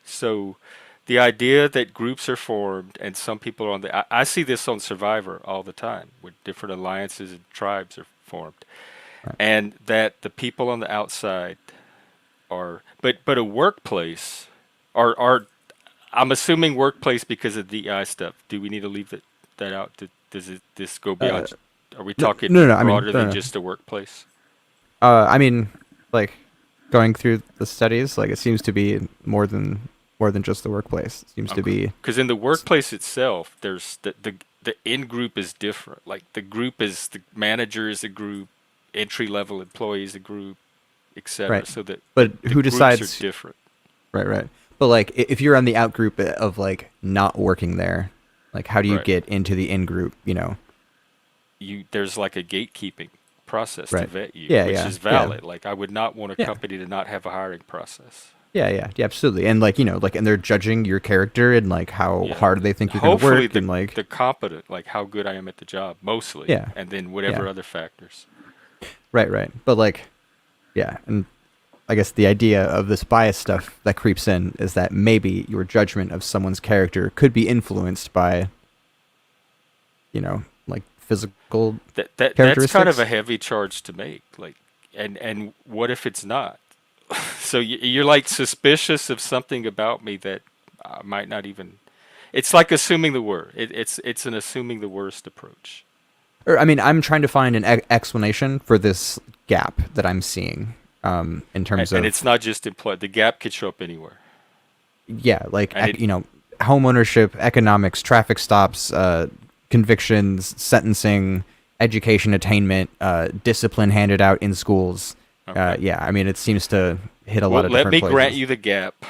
so the idea that groups are formed, and some people are on I see this on Survivor all the time, where different alliances and tribes are formed, right. and that the people on the outside are, but a workplace are I'm assuming workplace because of DEI stuff. Do we need to leave that out? Does this go Uh, beyond? Are we no, talking no, no. I mean, broader no, than no. just a workplace? I mean, like going through the studies, like it seems to be more than just the workplace. It seems to Okay. be, Because in the workplace itself, there's the in group is different. Like the group is the manager is a group, entry level employees a group, etc. right. So that But the who groups are decides? different. Right, right. But like, if you're on the out group of like not working there, like how do you Right. get into the in group? There's like a gatekeeping process to Right. vet you, Yeah, which yeah, is yeah, valid. Like I would not want a yeah, company to not have a hiring process. yeah, yeah, yeah, absolutely. And like, like, and they're judging your character and like how Yeah. hard they think you're gonna Hopefully work and like, the competent, like how good I am at the job, mostly, yeah, and then yeah, whatever other factors. right, right. But like, yeah, and I guess the idea of this bias stuff that creeps in is that maybe your judgment of someone's character could be influenced by, like physical That's kind of a characteristics. heavy charge to make. Like, and what if it's not? So you're like suspicious of something about me that might not even. It's like assuming the worst. It's an assuming the worst approach. Or I mean, I'm trying to find an explanation for this gap that I'm seeing, in terms And it's of, not just employed. The gap could show up anywhere. yeah, like And it home ownership, economics, traffic stops, convictions, sentencing, education attainment, discipline handed out in schools. okay. Yeah, I mean, it seems to hit a Well, lot of let different me grant places. you the gap.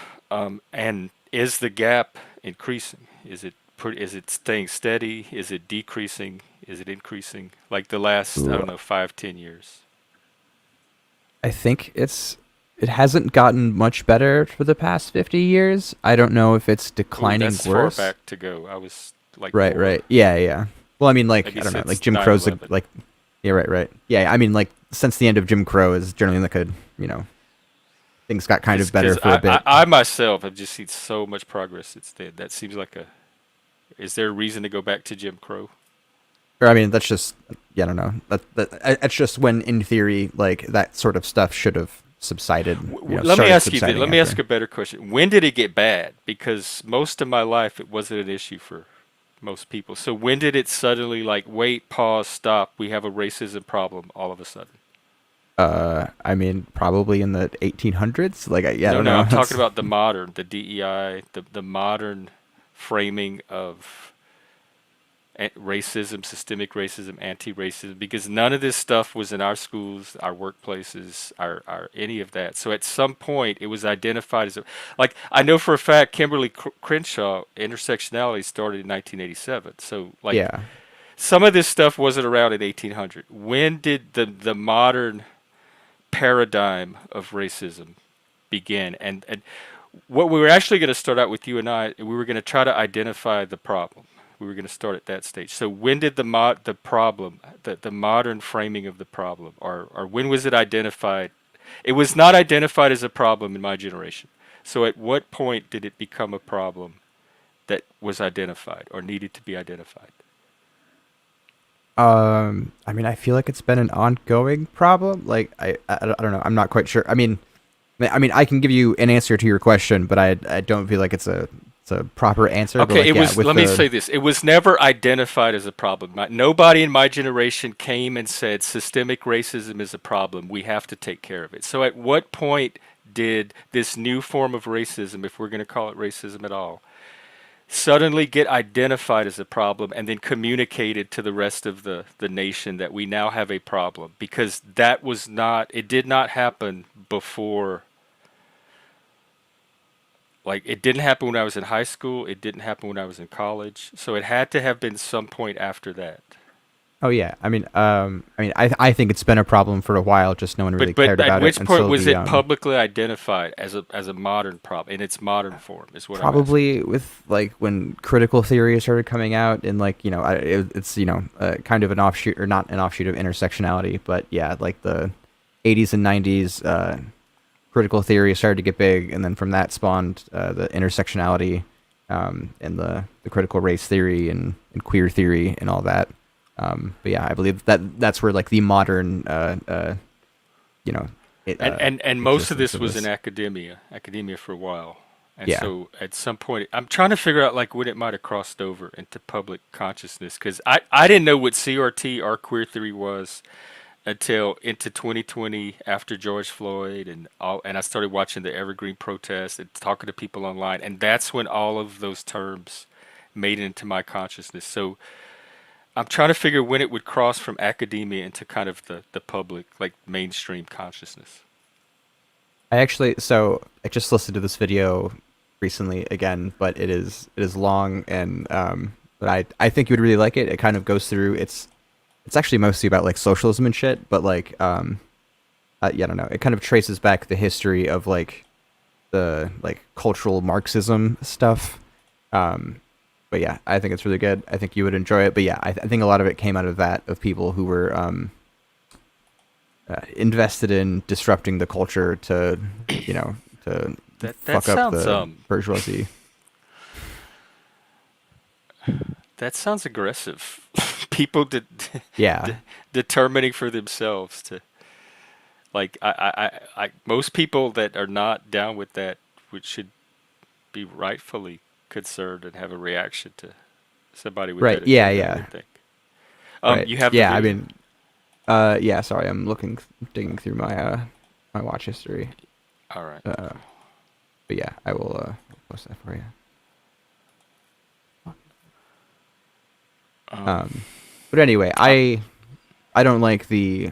And is the gap increasing? Is it staying steady? Is it decreasing? Is it increasing? Like the last, I Ooh, don't know, 5, 10 years. I think it hasn't gotten much better for the past 50 years. I don't know if it's Ooh, declining that's far worse. back to go. I was like Right, more, right. Yeah, yeah. Well, I mean, like, maybe I don't know, like since Jim nine Crow's eleven. like, yeah, right, right. Yeah, I mean, like, since the end of Jim Crow is generally like things got kind of better Because for a bit. I myself have just seen so much progress since then. That seems like a. Is there a reason to go back to Jim Crow? Or I mean, that's just, yeah, I don't know. That's just when, in theory, like that sort of stuff should have subsided. Let me Started ask you this. subsiding Let me ask after. a better question. When did it get bad? Because most of my life it wasn't an issue for most people. So when did it suddenly like wait, pause, stop? We have a racism problem all of a sudden. I mean, probably in the 1800s. Like, yeah, I No, don't no, know. I'm talking about the modern, the DEI, the modern framing of racism, systemic racism, anti-racism, because none of this stuff was in our schools, our workplaces, our any of that. So at some point, it was identified as like I know for a fact, Kimberly Crenshaw intersectionality started in 1987. So like Yeah. some of this stuff wasn't around in 1800. When did the modern paradigm of racism begin? And what we were actually going to start out with you and I, we were going to try to identify the problem. We were going to start at that stage. So when did the problem, the modern framing of the problem, or when was it identified? It was not identified as a problem in my generation. So at what point did it become a problem that was identified or needed to be identified? I mean, I feel like it's been an ongoing problem. Like, I don't know. I'm not quite sure. I mean, I mean, I can give you an answer to your question, but I don't feel like it's a proper answer. But Okay, like, it yeah, was. with Let me the say this: it was never identified as a problem. Nobody in my generation came and said systemic racism is a problem. We have to take care of it. So, at what point did this new form of racism, if we're going to call it racism at all, suddenly get identified as a problem and then communicated to the rest of the nation that we now have a problem? Because that was not. It did not happen before. Like, it didn't happen when I was in high school. It didn't happen when I was in college. So it had to have been some point after that. oh yeah, I think it's been a problem for a while. Just no one really But cared at about it which point until was the it publicly identified as a modern problem in its modern form? Is what I'm asking. probably with like when critical theory started coming out, and like it's kind of an offshoot, or not an offshoot of intersectionality, but yeah, like the 80s and 90s, critical theory started to get big, and then from that spawned the intersectionality, and the critical race theory and queer theory and all that. But yeah, I believe that that's where like the modern you know it, And most of existence this of was in this. academia for a while. And Yeah, so at some point, I'm trying to figure out like when it might have crossed over into public consciousness because I didn't know what CRT or queer theory was until into 2020 after George Floyd and I started watching the Evergreen protests and talking to people online, and that's when all of those terms made it into my consciousness. So I'm trying to figure when it would cross from academia into kind of the public, like mainstream consciousness. I just listened to this video recently again, but it is long, and but I think you would really like it. It kind of goes through it's actually mostly about like socialism and shit, but like yeah, I don't know. It kind of traces back the history of like the like cultural Marxism stuff. Um, but yeah, I think it's really good. I think you would enjoy it. But yeah, I think a lot of it came out of that, of people who were invested in disrupting the culture to, you know, to That fuck up sounds the bourgeoisie. that sounds aggressive. People Yeah, de- determining for themselves to like most people that are not down with that which should be rightfully concerned and have a reaction to somebody with right. that Yeah, agenda, I yeah, would think. right. You have the Yeah, I video? mean, yeah. Sorry, I'm looking, digging through my my watch history. All right. Uh, but yeah, I will post that for you. Um, Um, but anyway, uh, I don't like the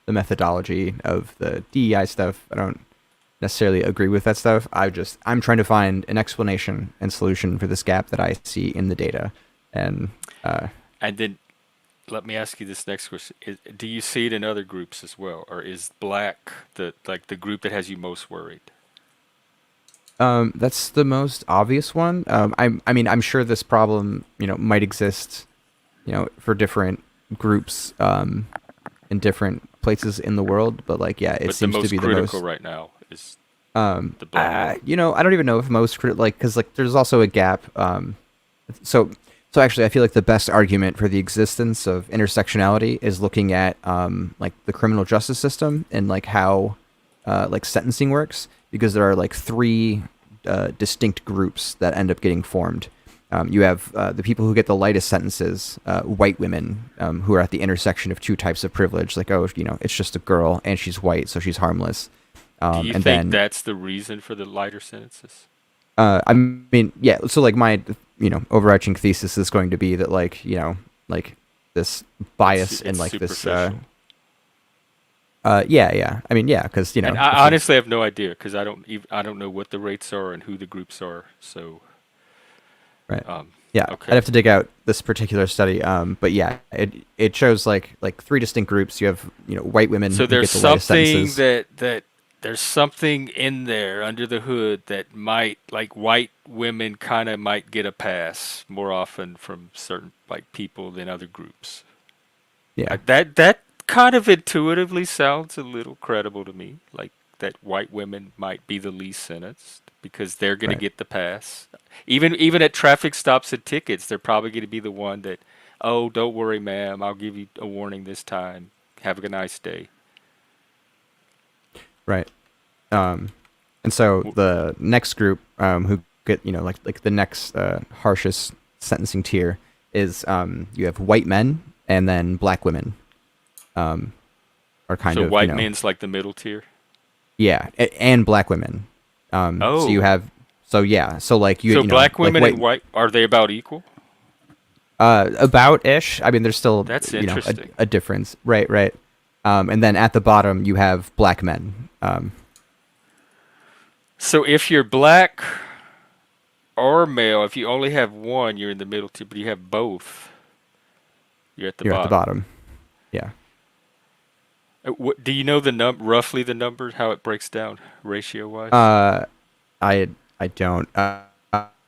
methodology of the DEI stuff. I don't necessarily agree with that stuff. I'm trying to find an explanation and solution for this gap that I see in the data, and uh, and then let me ask you this next question: do you see it in other groups as well, or is black the group that has you most worried? that's the most obvious one. I mean, I'm sure this problem, might exist, for different groups, in different places in the world, but like, yeah, it But the seems to most be the critical most. right now is the black. I don't even know if like, because like, there's also a gap. So, so actually, I feel like the best argument for the existence of intersectionality is looking at like the criminal justice system and like how like sentencing works, because there are like three distinct groups that end up getting formed. You have the people who get the lightest sentences, white women, who are at the intersection of two types of privilege, like, oh, it's just a girl and she's white, so she's harmless. Do you And think then that's the reason for the lighter sentences? I mean, yeah. So like my, overarching thesis is going to be that like, like this bias and It's like this, superficial. yeah, yeah. I mean, yeah, because And if I you, honestly have no idea because I don't know what the rates are and who the groups are. So, right, um, yeah, I'd okay. have to dig out this particular study. But yeah, it shows like three distinct groups. You have white women So who there's get the lightest something sentences. that there's something in there under the hood that might like white women kind of might get a pass more often from certain like people than other groups. Yeah, That kind of intuitively sounds a little credible to me. Like that white women might be the least sentenced because they're going to right, get the pass. Even at traffic stops and tickets, they're probably going to be the one that, oh, don't worry, ma'am, I'll give you a warning this time. Have a nice day. right. And so W- the next group, who get, like the next harshest sentencing tier is, you have white men and then black women, um, are kind So of, white men's like the middle tier. yeah, and black women. So you Oh, have, so yeah, so like so black like women white, and white are they about equal? about ish. I mean, there's still, That's interesting. a difference, right, right. And then at the bottom you have black men. So if you're black or male, if you only have one, you're in the middle tier. But you have both, you're at the You're at the bottom. bottom. Yeah. What do you know the roughly the numbers, how it breaks down ratio wise? Uh, I I don't.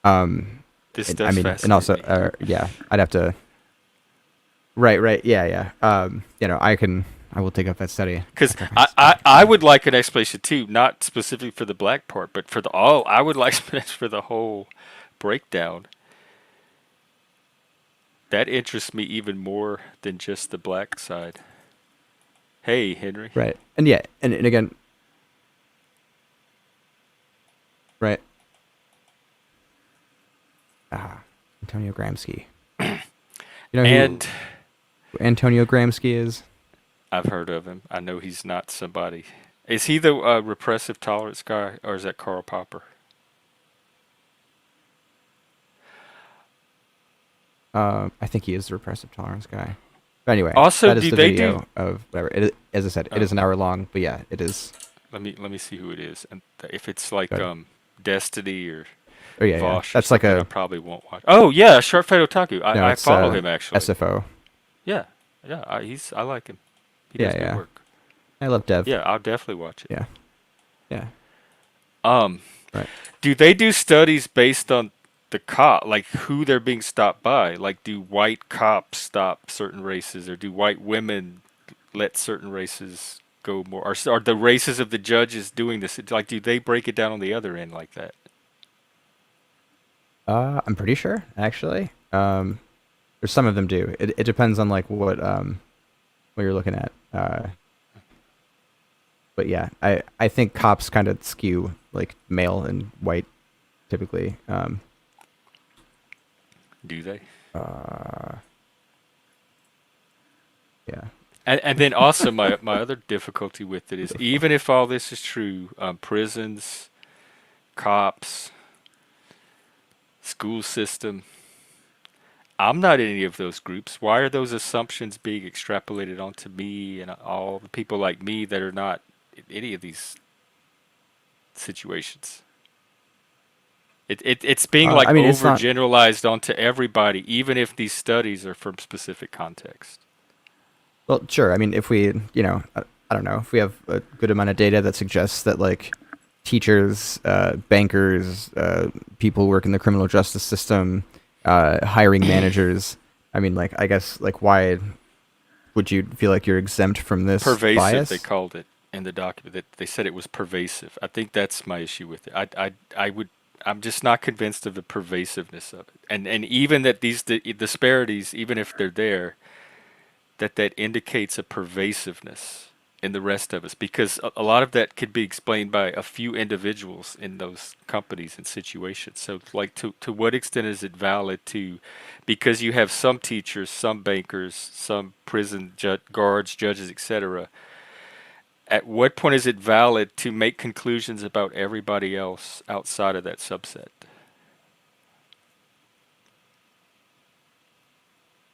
Um, This I does mean, and fascinate also, me. yeah, I'd have to. Right, right, yeah, yeah. I can. I will take up that study Because after I I, finish this I, podcast. I would like an explanation too, not specifically for the black part, but for the all. I would like explanation for the whole breakdown. That interests me even more than just the black side. Hey, Henry. Right, and yeah, and again, right. Ah, Antonio Gramsci. You know And who Antonio Gramsci is? I've heard of him. I know he's not somebody. Is he the repressive tolerance guy, or is that Karl Popper? I think he is the repressive tolerance guy. But anyway, Also, that is do the they do? video of whatever. As I said, it is Oh, an hour long, but yeah, it is. let me see who it is, and if it's like Good. Destiny or Oh yeah, yeah. Vosh or That's like something, I a probably won't watch. Oh yeah, Short Fat Otaku. no. I It's follow him actually. SFO. Yeah, yeah. I like him. He Yeah, does good yeah. work. I love Dev. Yeah, I'll definitely watch it. Yeah, yeah. Um, Right. do they do studies based on the cop, like who they're being stopped by? Like, do white cops stop certain races, or do white women let certain races go more? Or are the races of the judges doing this? Like, do they break it down on the other end like that? I'm pretty sure actually. There's some of them do. It depends on like what you're looking at. But yeah, I think cops kind of skew like male and white typically. Do they? Uh, yeah. And then also my other difficulty with it is even if all this is true, prisons, cops, school system, I'm not in any of those groups. Why are those assumptions being extrapolated onto me and all the people like me that are not in any of these situations? It's being like I mean, it's not. overgeneralized onto everybody, even if these studies are from specific context. Well, sure. I mean, if we, I don't know, if we have a good amount of data that suggests that like teachers, bankers, people who work in the criminal justice system, hiring managers. I mean, like, I guess, like, why would you feel like you're exempt from this Pervasive, they bias? called it in the document. That they said it was pervasive. I think that's my issue with it. I would. I'm just not convinced of the pervasiveness of it, and even that these disparities, even if they're there, that indicates a pervasiveness in the rest of us, because a lot of that could be explained by a few individuals in those companies and situations. So like to what extent is it valid to, because you have some teachers, some bankers, some prison guards, judges, etc., at what point is it valid to make conclusions about everybody else outside of that subset?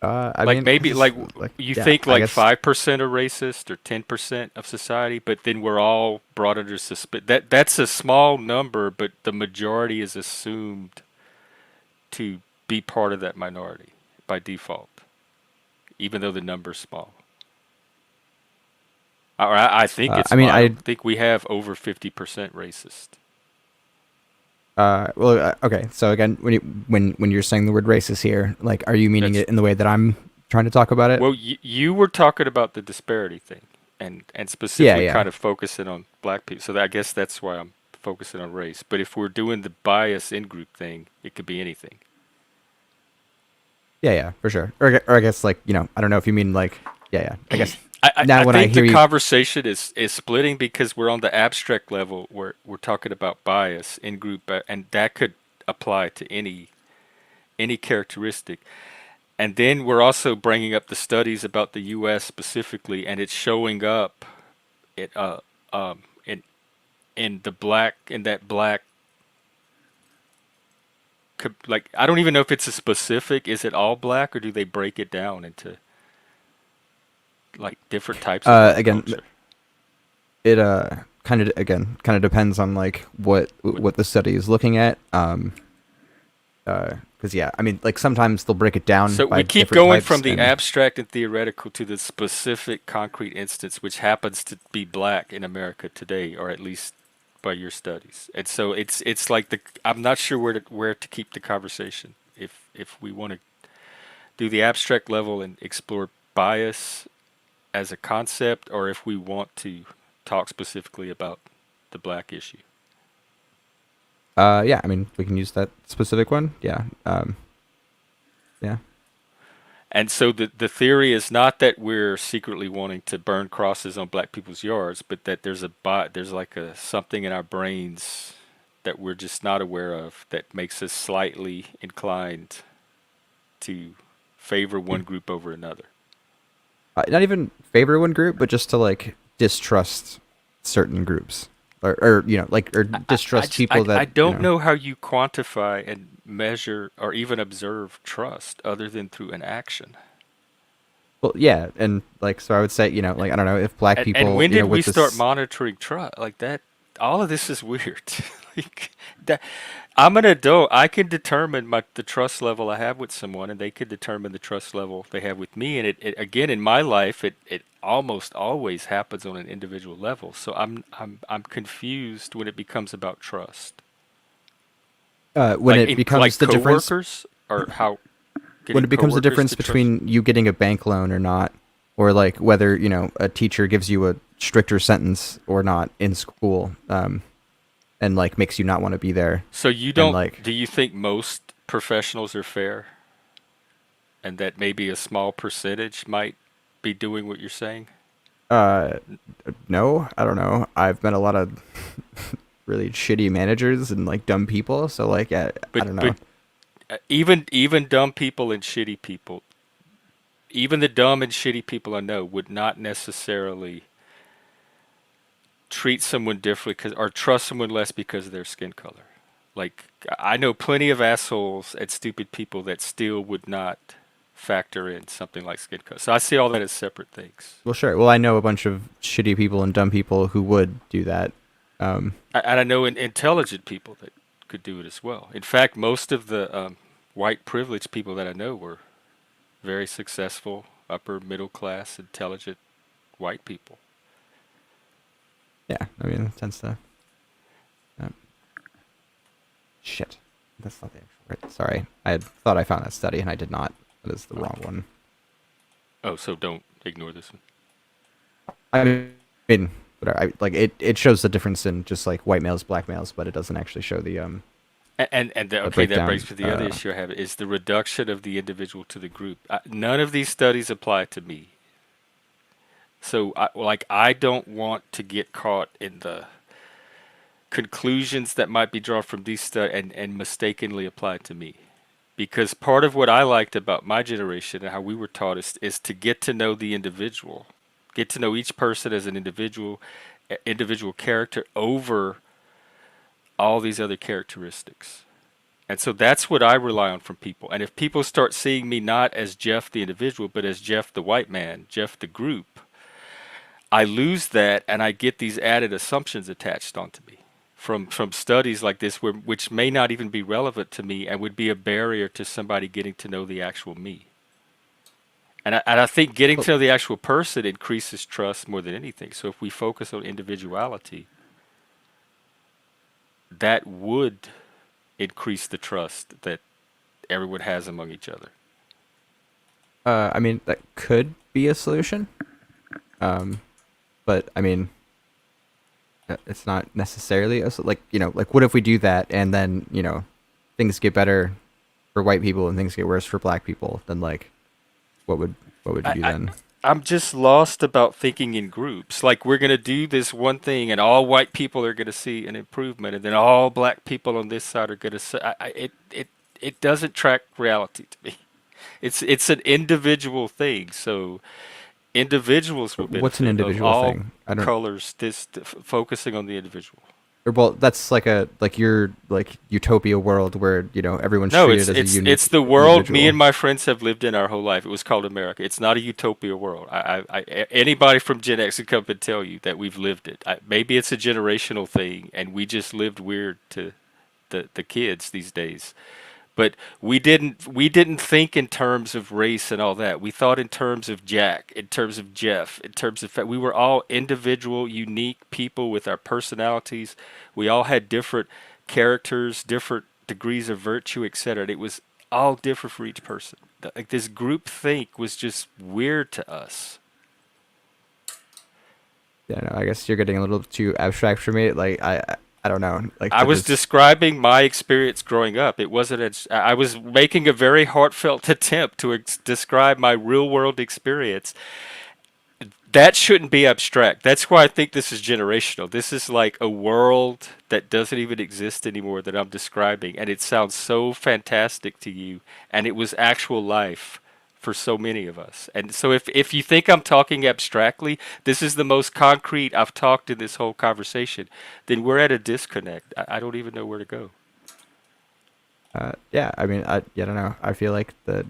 I Like mean, maybe like like, you yeah, think I like guess, 5% are racist or 10% of society, but then we're all brought under suspicion. That's a small number, but the majority is assumed to be part of that minority by default, even though the number's small. Or I think it's I small. mean, I don't think we have over 50% racist. well, okay. So again, when you're saying the word racist here, like, are you meaning That's it in the way that I'm trying to talk about it? well, you were talking about the disparity thing, and Yeah, specifically yeah, kind of focusing on black people. So I guess that's why I'm focusing on race. But if we're doing the bias in group thing, it could be anything. yeah, yeah, for sure. Or I guess, like, I don't know if you mean like, yeah, yeah. I guess I now when I think the hear you, conversation is splitting because we're on the abstract level where we're talking about bias in group, and that could apply to any characteristic. And then we're also bringing up the studies about the U.S. specifically, and it's showing up it in the black in that black like I don't even know if it's a specific. Is it all black or do they break it down into like different types of black again, culture? it kind of again kind of depends on like what the study is looking at. Because yeah, I mean, like sometimes they'll break it down So by we keep different going types, from the and abstract and theoretical to the specific concrete instance, which happens to be black in America today, or at least by your studies. And so it's like the I'm not sure where to keep the conversation. If we want to do the abstract level and explore bias as a concept, or if we want to talk specifically about the black issue. yeah, I mean, we can use that specific one. Yeah, yeah. And so the theory is not that we're secretly wanting to burn crosses on black people's yards, but that there's like a something in our brains that we're just not aware of that makes us slightly inclined to favor one group over another. Not even favor one group, but just to like distrust certain groups, or you know, like or distrust people I that you don't know. know how you quantify and measure or even observe trust other than through an action. Well, yeah, and like so, I would say you know, like I don't know if black And people, when you did know, we with start this. monitoring trust like that? All of this is weird. like that, I'm an adult. I can determine the trust level I have with someone, and they can determine the trust level they have with me. And it again in my life, it almost always happens on an individual level. So I'm confused when it becomes about trust. When it Like becomes the difference coworkers or how when getting it becomes the coworkers difference to trust. between you getting a bank loan or not, or like whether you know a teacher gives you a stricter sentence or not in school, and like makes you not want to be there, So you and don't, like do you think most professionals are fair and that maybe a small percentage might be doing what you're saying? uh no, I don't know. I've met a lot of really shitty managers and like dumb people, so like I don't But know. even dumb people and shitty people, even the dumb and shitty people I know would not necessarily treat someone differently or trust someone less because of their skin color. Like I know plenty of assholes and stupid people that still would not factor in something like skin color. So I see all that as separate things. Well, sure. Well, I know a bunch of shitty people and dumb people who would do that. Um, And I know intelligent people that could do it as well. In fact, most of the white privileged people that I know were very successful, upper middle class, intelligent white people. yeah, I mean, it tends to. Um, shit, that's not the actual right. Sorry, I had thought I found that study and I did not. That is the wrong one. Oh, so don't ignore this one. I mean, whatever. Like it shows the difference in just like white males, black males, but it doesn't actually show the Okay, that breakdown. brings me to the other issue I have is the reduction of the individual to the group. None of these studies apply to me. So, I don't want to get caught in the conclusions that might be drawn from these studies and mistakenly applied to me. Because part of what I liked about my generation and how we were taught is to get to know the individual, get to know each person as an individual character over all these other characteristics. And so that's what I rely on from people. And if people start seeing me not as Jeff the individual, but as Jeff the white man, Jeff the group, I lose that and I get these added assumptions attached onto me from studies like this which may not even be relevant to me and would be a barrier to somebody getting to know the actual me. And I think getting Well, to know the actual person increases trust more than anything. So if we focus on individuality, that would increase the trust that everyone has among each other. I mean, that could be a solution. Um, but I mean, it's not necessarily like you know, like what if we do that and then you know, things get better for white people and things get worse for black people? Then like, what would what would you I, do I then? I'm just lost about thinking in groups. Like we're gonna do this one thing, and all white people are gonna see an improvement, and then all black people on this side are gonna see. It doesn't track reality to me. It's an individual thing. So individuals will What's an benefit of individual all thing? I don't. colors. Focusing on the individual. Or, well, that's like a like your like utopia world where everyone's No, treated it's as a it's unique it's the world me individual. and my friends have lived in our whole life. It was called America. It's not a utopia world. Anybody from Gen X can come and tell you that we've lived it. Maybe it's a generational thing, and we just lived weird to the kids these days. But we didn't think in terms of race and all that. We thought in terms of Jack, in terms of Jeff, in terms of we were all individual, unique people with our personalities. We all had different characters, different degrees of virtue, etc. And it was all different for each person. Like this group think was just weird to us. Yeah, no, I guess you're getting a little too abstract for me. Like I don't know. Like I that was just describing my experience growing up. It wasn't. I was making a very heartfelt attempt to describe my real world experience. That shouldn't be abstract. That's why I think this is generational. This is like a world that doesn't even exist anymore that I'm describing, and it sounds so fantastic to you, and it was actual life for so many of us. And so if you think I'm talking abstractly, this is the most concrete I've talked in this whole conversation, then we're at a disconnect. I don't even know where to go. yeah, I mean, I don't know. I feel like the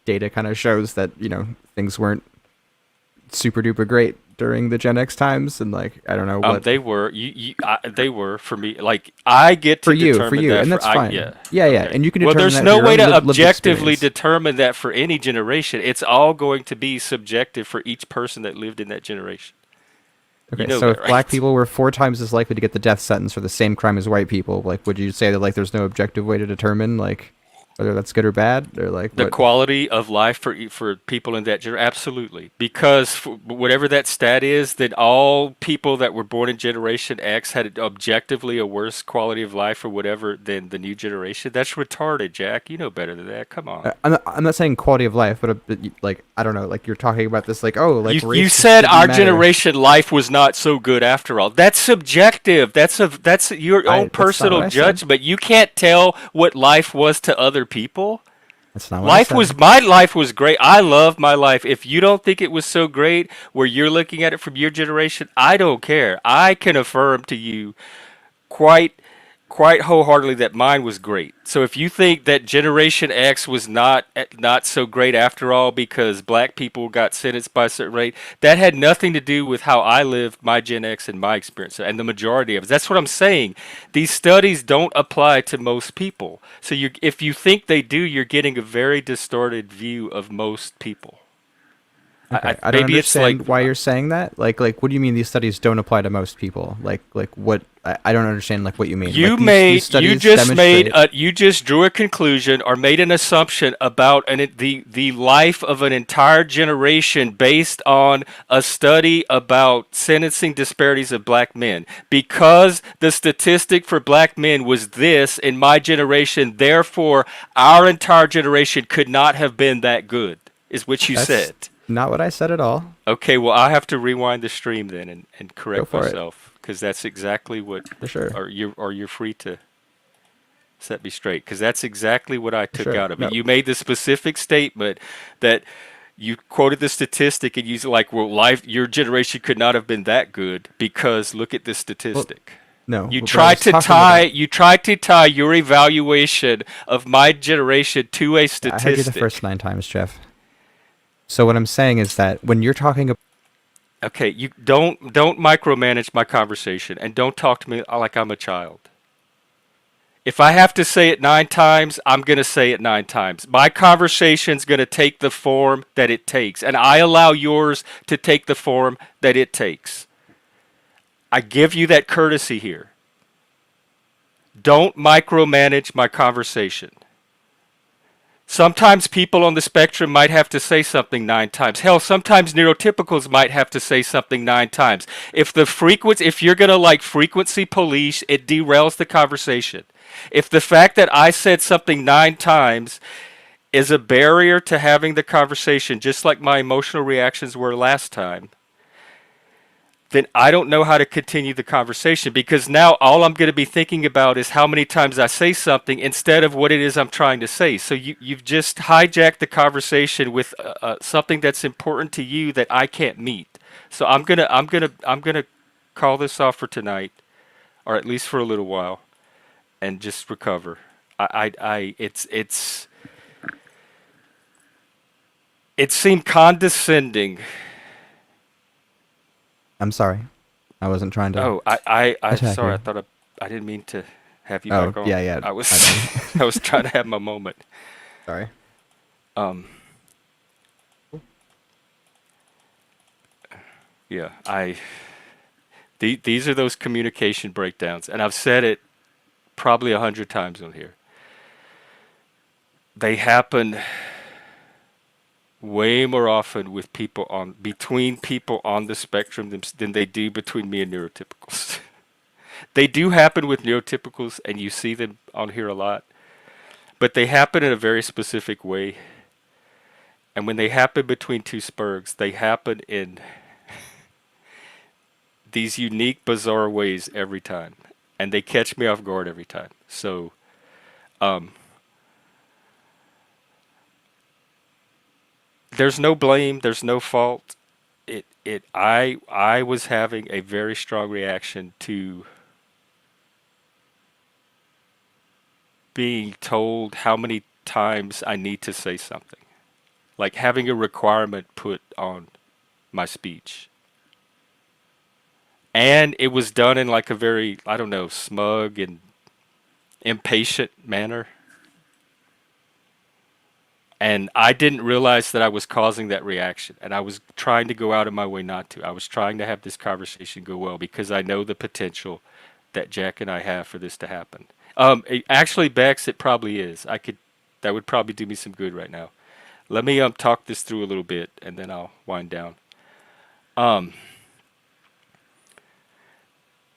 data kind of shows that, things weren't super duper great during the Gen X times, and like I don't know what They were they were for me. Like I get for to you, for determine you, that and for that's I fine. yeah. Yeah, yeah, Okay. and you can Well, determine there's that no from your way own to lived objectively experience. determine that for any generation. It's all going to be subjective for each person that lived in that generation. You Okay, know so that, if black right? people were 4 times as likely to get the death sentence for the same crime as white people, like, would you say that like there's no objective way to determine like whether that's good or bad, or like The what? quality of life for people in that generation, absolutely. Because whatever that stat is, that all people that were born in Generation X had objectively a worse quality of life or whatever than the new generation. That's retarded, Jack. You know better than that. Come on. I'm not saying quality of life, but like I don't know, like you're talking about this like, oh, like You race said didn't our matter. generation life was not so good after all. That's subjective. That's your own That's not what personal I said. judgment. You can't tell what life was to other people. That's not what I said. My life was great. I love my life. If you don't think it was so great where you're looking at it from your generation, I don't care. I can affirm to you quite quite wholeheartedly that mine was great. So if you think that Generation X was not so great after all because black people got sentenced by a certain rate, that had nothing to do with how I lived my Gen X and my experience and the majority of it. That's what I'm saying. These studies don't apply to most people. So if you think they do, you're getting a very distorted view of most people. Okay, I don't Maybe it's like understand why you're saying that. Like, what do you mean these studies don't apply to most people? Like what? I don't understand like what you mean. Like these studies demonstrate. you just drew a conclusion or made an assumption about the life of an entire generation based on a study about sentencing disparities of black men. Because the statistic for black men was this in my generation, therefore our entire generation could not have been that good, is what you That's said. not what I said at all. Okay, well, I have to rewind the stream then and Go correct for it, myself because that's exactly what, for sure, or you're free to set me straight because that's exactly what I for took sure. out of No, it. You made the specific statement that you quoted the statistic and you like, well, your generation could not have been that good because look at this well, statistic. no. What I was talking about. You tried to tie your evaluation of my generation to a I heard you the first statistic. 9 times, Jeff. So what I'm saying is that when you're talking about, Okay, you don't micromanage my conversation and don't talk to me like I'm a child. If I have to say it 9 times, I'm going to say it 9 times. My conversation's going to take the form that it takes, and I allow yours to take the form that it takes. I give you that courtesy here. Don't micromanage my conversation. Sometimes people on the spectrum might have to say something 9 times. Hell, sometimes neurotypicals might have to say something 9 times. If you're gonna like frequency police, it derails the conversation. If the fact that I said something 9 times is a barrier to having the conversation, just like my emotional reactions were last time, then I don't know how to continue the conversation, because now all I'm going to be thinking about is how many times I say something instead of what it is I'm trying to say. So you've just hijacked the conversation with something that's important to you that I can't meet. So I'm gonna call this off for tonight, or at least for a little while, and just recover. It seemed condescending. I'm sorry. I wasn't trying to Oh, I'm attack sorry. you. I didn't mean to have you Oh, back on. yeah, yeah. I was My bad. I was trying to have my moment. Sorry. Um, yeah, these are those communication breakdowns, and I've said it probably 100 times on here. They happen way more often with people on between people on the spectrum than they do between me and neurotypicals. They do happen with neurotypicals, and you see them on here a lot, but they happen in a very specific way. And when they happen between two spurgs, they happen in these unique, bizarre ways every time, and they catch me off guard every time. So, um, there's no blame, there's no fault. I was having a very strong reaction to being told how many times I need to say something, like having a requirement put on my speech. And it was done in like a very, I don't know, smug and impatient manner. And I didn't realize that I was causing that reaction. And I was trying to go out of my way not to. I was trying to have this conversation go well because I know the potential that Jack and I have for this to happen. Actually, Bex, it probably is. That would probably do me some good right now. Let me talk this through a little bit, and then I'll wind down. Um,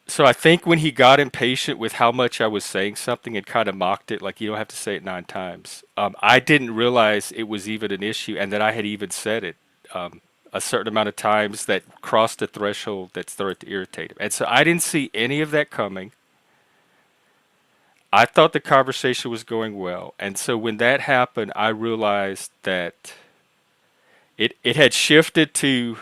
so I think when he got impatient with how much I was saying something and kind of mocked it, like you don't have to say it 9 times. I didn't realize it was even an issue, and that I had even said it a certain amount of times that crossed the threshold that started to irritate him. And so I didn't see any of that coming. I thought the conversation was going well, and so when that happened, I realized that it had shifted to.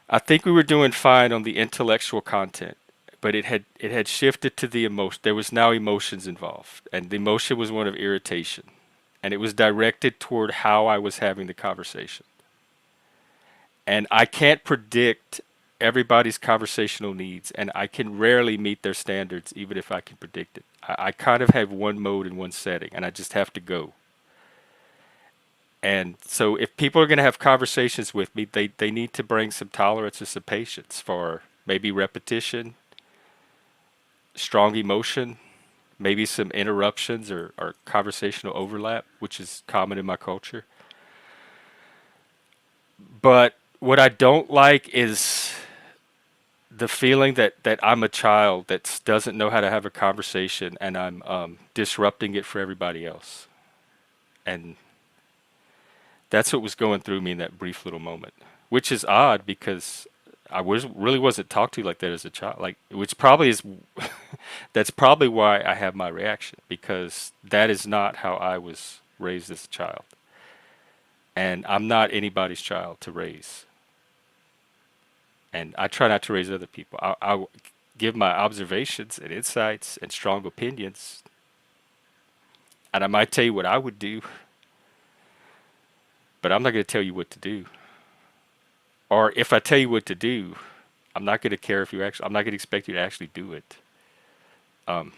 I think we were doing fine on the intellectual content, but it had shifted to the emotion. There was now emotions involved, and the emotion was one of irritation, and it was directed toward how I was having the conversation. And I can't predict everybody's conversational needs, and I can rarely meet their standards, even if I can predict it. I kind of have one mode and one setting, and I just have to go. And so if people are going to have conversations with me, they need to bring some tolerance and some patience for maybe repetition, strong emotion, maybe some interruptions or conversational overlap, which is common in my culture. But what I don't like is the feeling that I'm a child that doesn't know how to have a conversation, and I'm disrupting it for everybody else. And that's what was going through me in that brief little moment, which is odd because I really wasn't talked to like that as a child. Like, which probably is, that's probably why I have my reaction, because that is not how I was raised as a child, and I'm not anybody's child to raise. And I try not to raise other people. I give my observations and insights and strong opinions, and I might tell you what I would do, but I'm not going to tell you what to do. Or if I tell you what to do, I'm not going to care if you actually. I'm not going to expect you to actually do it. Um,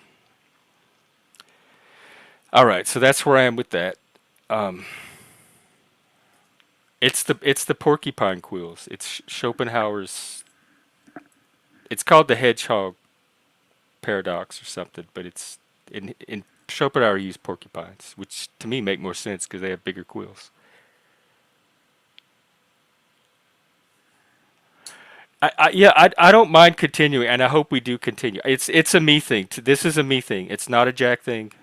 all right, so that's where I am with that. Um, it's the porcupine quills. It's Schopenhauer's. It's called the hedgehog paradox or something, but it's in Schopenhauer used porcupines, which to me make more sense because they have bigger quills. I don't mind continuing, and I hope we do continue. It's a me thing. This is a me thing. It's not a Jack thing.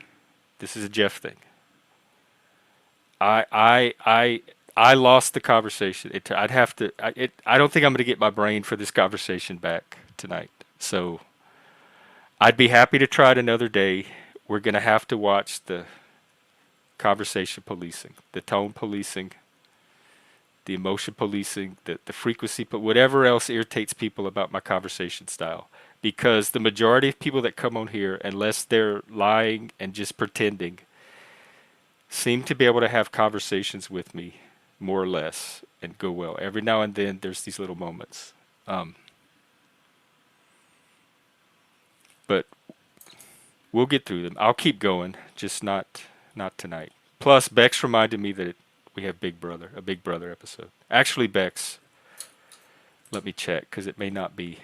This is a Jeff thing. I I I I lost the conversation. I'd have to. I don't think I'm going to get my brain for this conversation back tonight. So I'd be happy to try it another day. We're going to have to watch the conversation policing, the tone policing, the emotion policing, the frequency, but whatever else irritates people about my conversation style. Because the majority of people that come on here, unless they're lying and just pretending, seem to be able to have conversations with me more or less and go well. Every now and then there's these little moments. Um, but we'll get through them. I'll keep going, just not tonight. Plus, Bex reminded me that we have Big Brother, a Big Brother episode. Actually, Bex, let me check because it may not be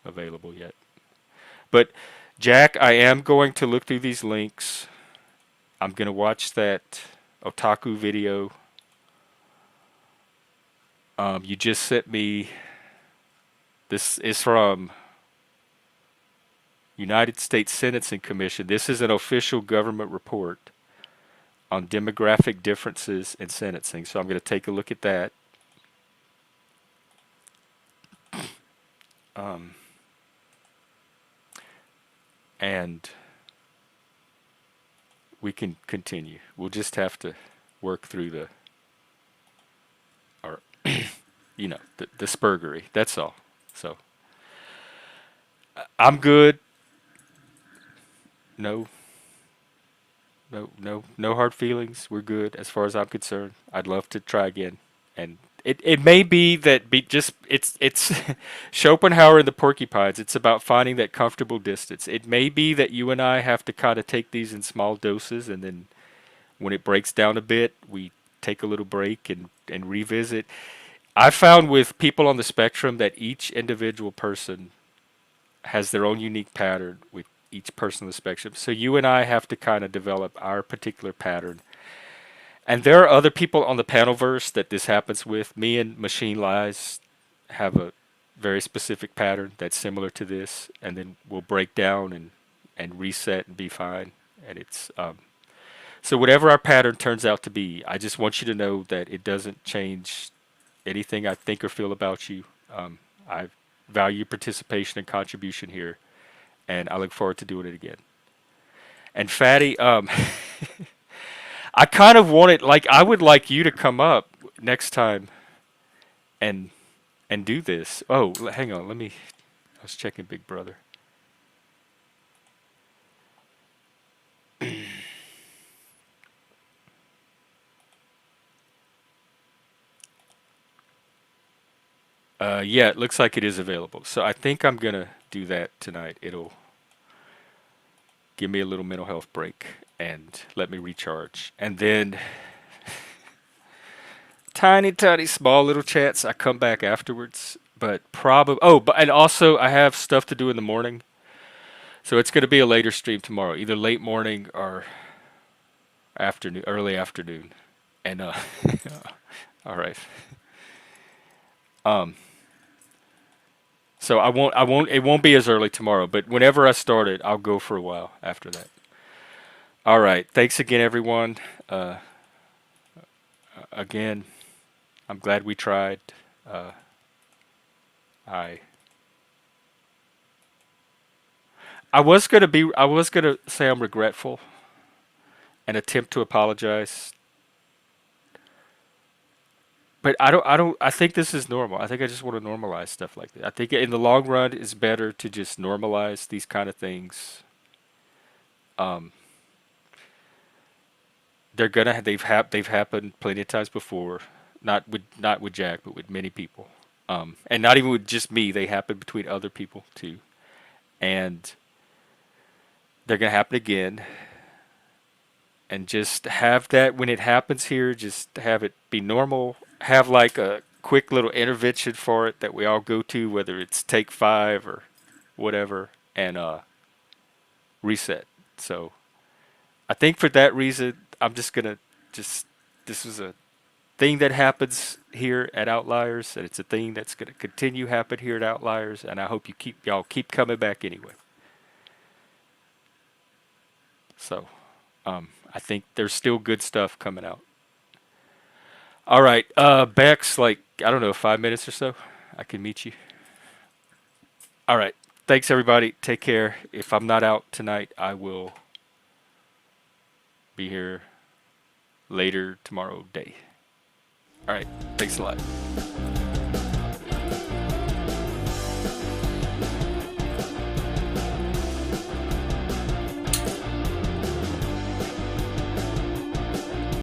available yet. But Jack, I am going to look through these links. I'm going to watch that otaku video. You just sent me. This is from United States Sentencing Commission. This is an official government report on demographic differences in sentencing. So I'm going to take a look at that. Um, and we can continue. We'll just have to work through our, the spurgery. That's all. So I'm good. No, no hard feelings. We're good as far as I'm concerned. I'd love to try again, and it may be that it's Schopenhauer and the porcupines. It's about finding that comfortable distance. It may be that you and I have to kind of take these in small doses, and then when it breaks down a bit, we take a little break and revisit. I found with people on the spectrum that each individual person has their own unique pattern with each person on the spectrum. So you and I have to kind of develop our particular pattern. And there are other people on the panelverse that this happens with. Me and Machine Lies have a very specific pattern that's similar to this, and then we'll break down and reset and be fine. And it's so whatever our pattern turns out to be, I just want you to know that it doesn't change anything I think or feel about you. I value participation and contribution here, and I look forward to doing it again. And Fatty, I kind of wanted, like, I would like you to come up next time and do this. Oh, hang on, let me. I was checking Big Brother. Yeah, it looks like it is available. So I think I'm gonna do that tonight. It'll give me a little mental health break and let me recharge. And then tiny, tiny, small little chats. I come back afterwards, but probably. Oh, but and also I have stuff to do in the morning, so it's gonna be a later stream tomorrow, either late morning or afternoon, early afternoon. And all right. Um, so it won't be as early tomorrow, but whenever I start it, I'll go for a while after that. All right. Thanks again, everyone. Again, I'm glad we tried. Uh, I I was gonna say I'm regretful and attempt to apologize, but I think this is normal. I think I just want to normalize stuff like that. I think in the long run, it's better to just normalize these kind of things. Um, they've happened plenty of times before. Not with Jack, but with many people. And not even with just me. They happen between other people too, and they're gonna happen again. And just have that when it happens here, just have it be normal. Have like a quick little intervention for it that we all go to, whether it's take five or whatever, and reset. So I think for that reason, I'm just gonna just this is a thing that happens here at Outliers, and it's a thing that's gonna continue happen here at Outliers, and I hope y'all keep coming back anyway. So I think there's still good stuff coming out. All right. Back's like, I don't know, 5 minutes or so. I can meet you. All right. Thanks, everybody. Take care. If I'm not out tonight, I will be here later tomorrow day. All right. Thanks a lot.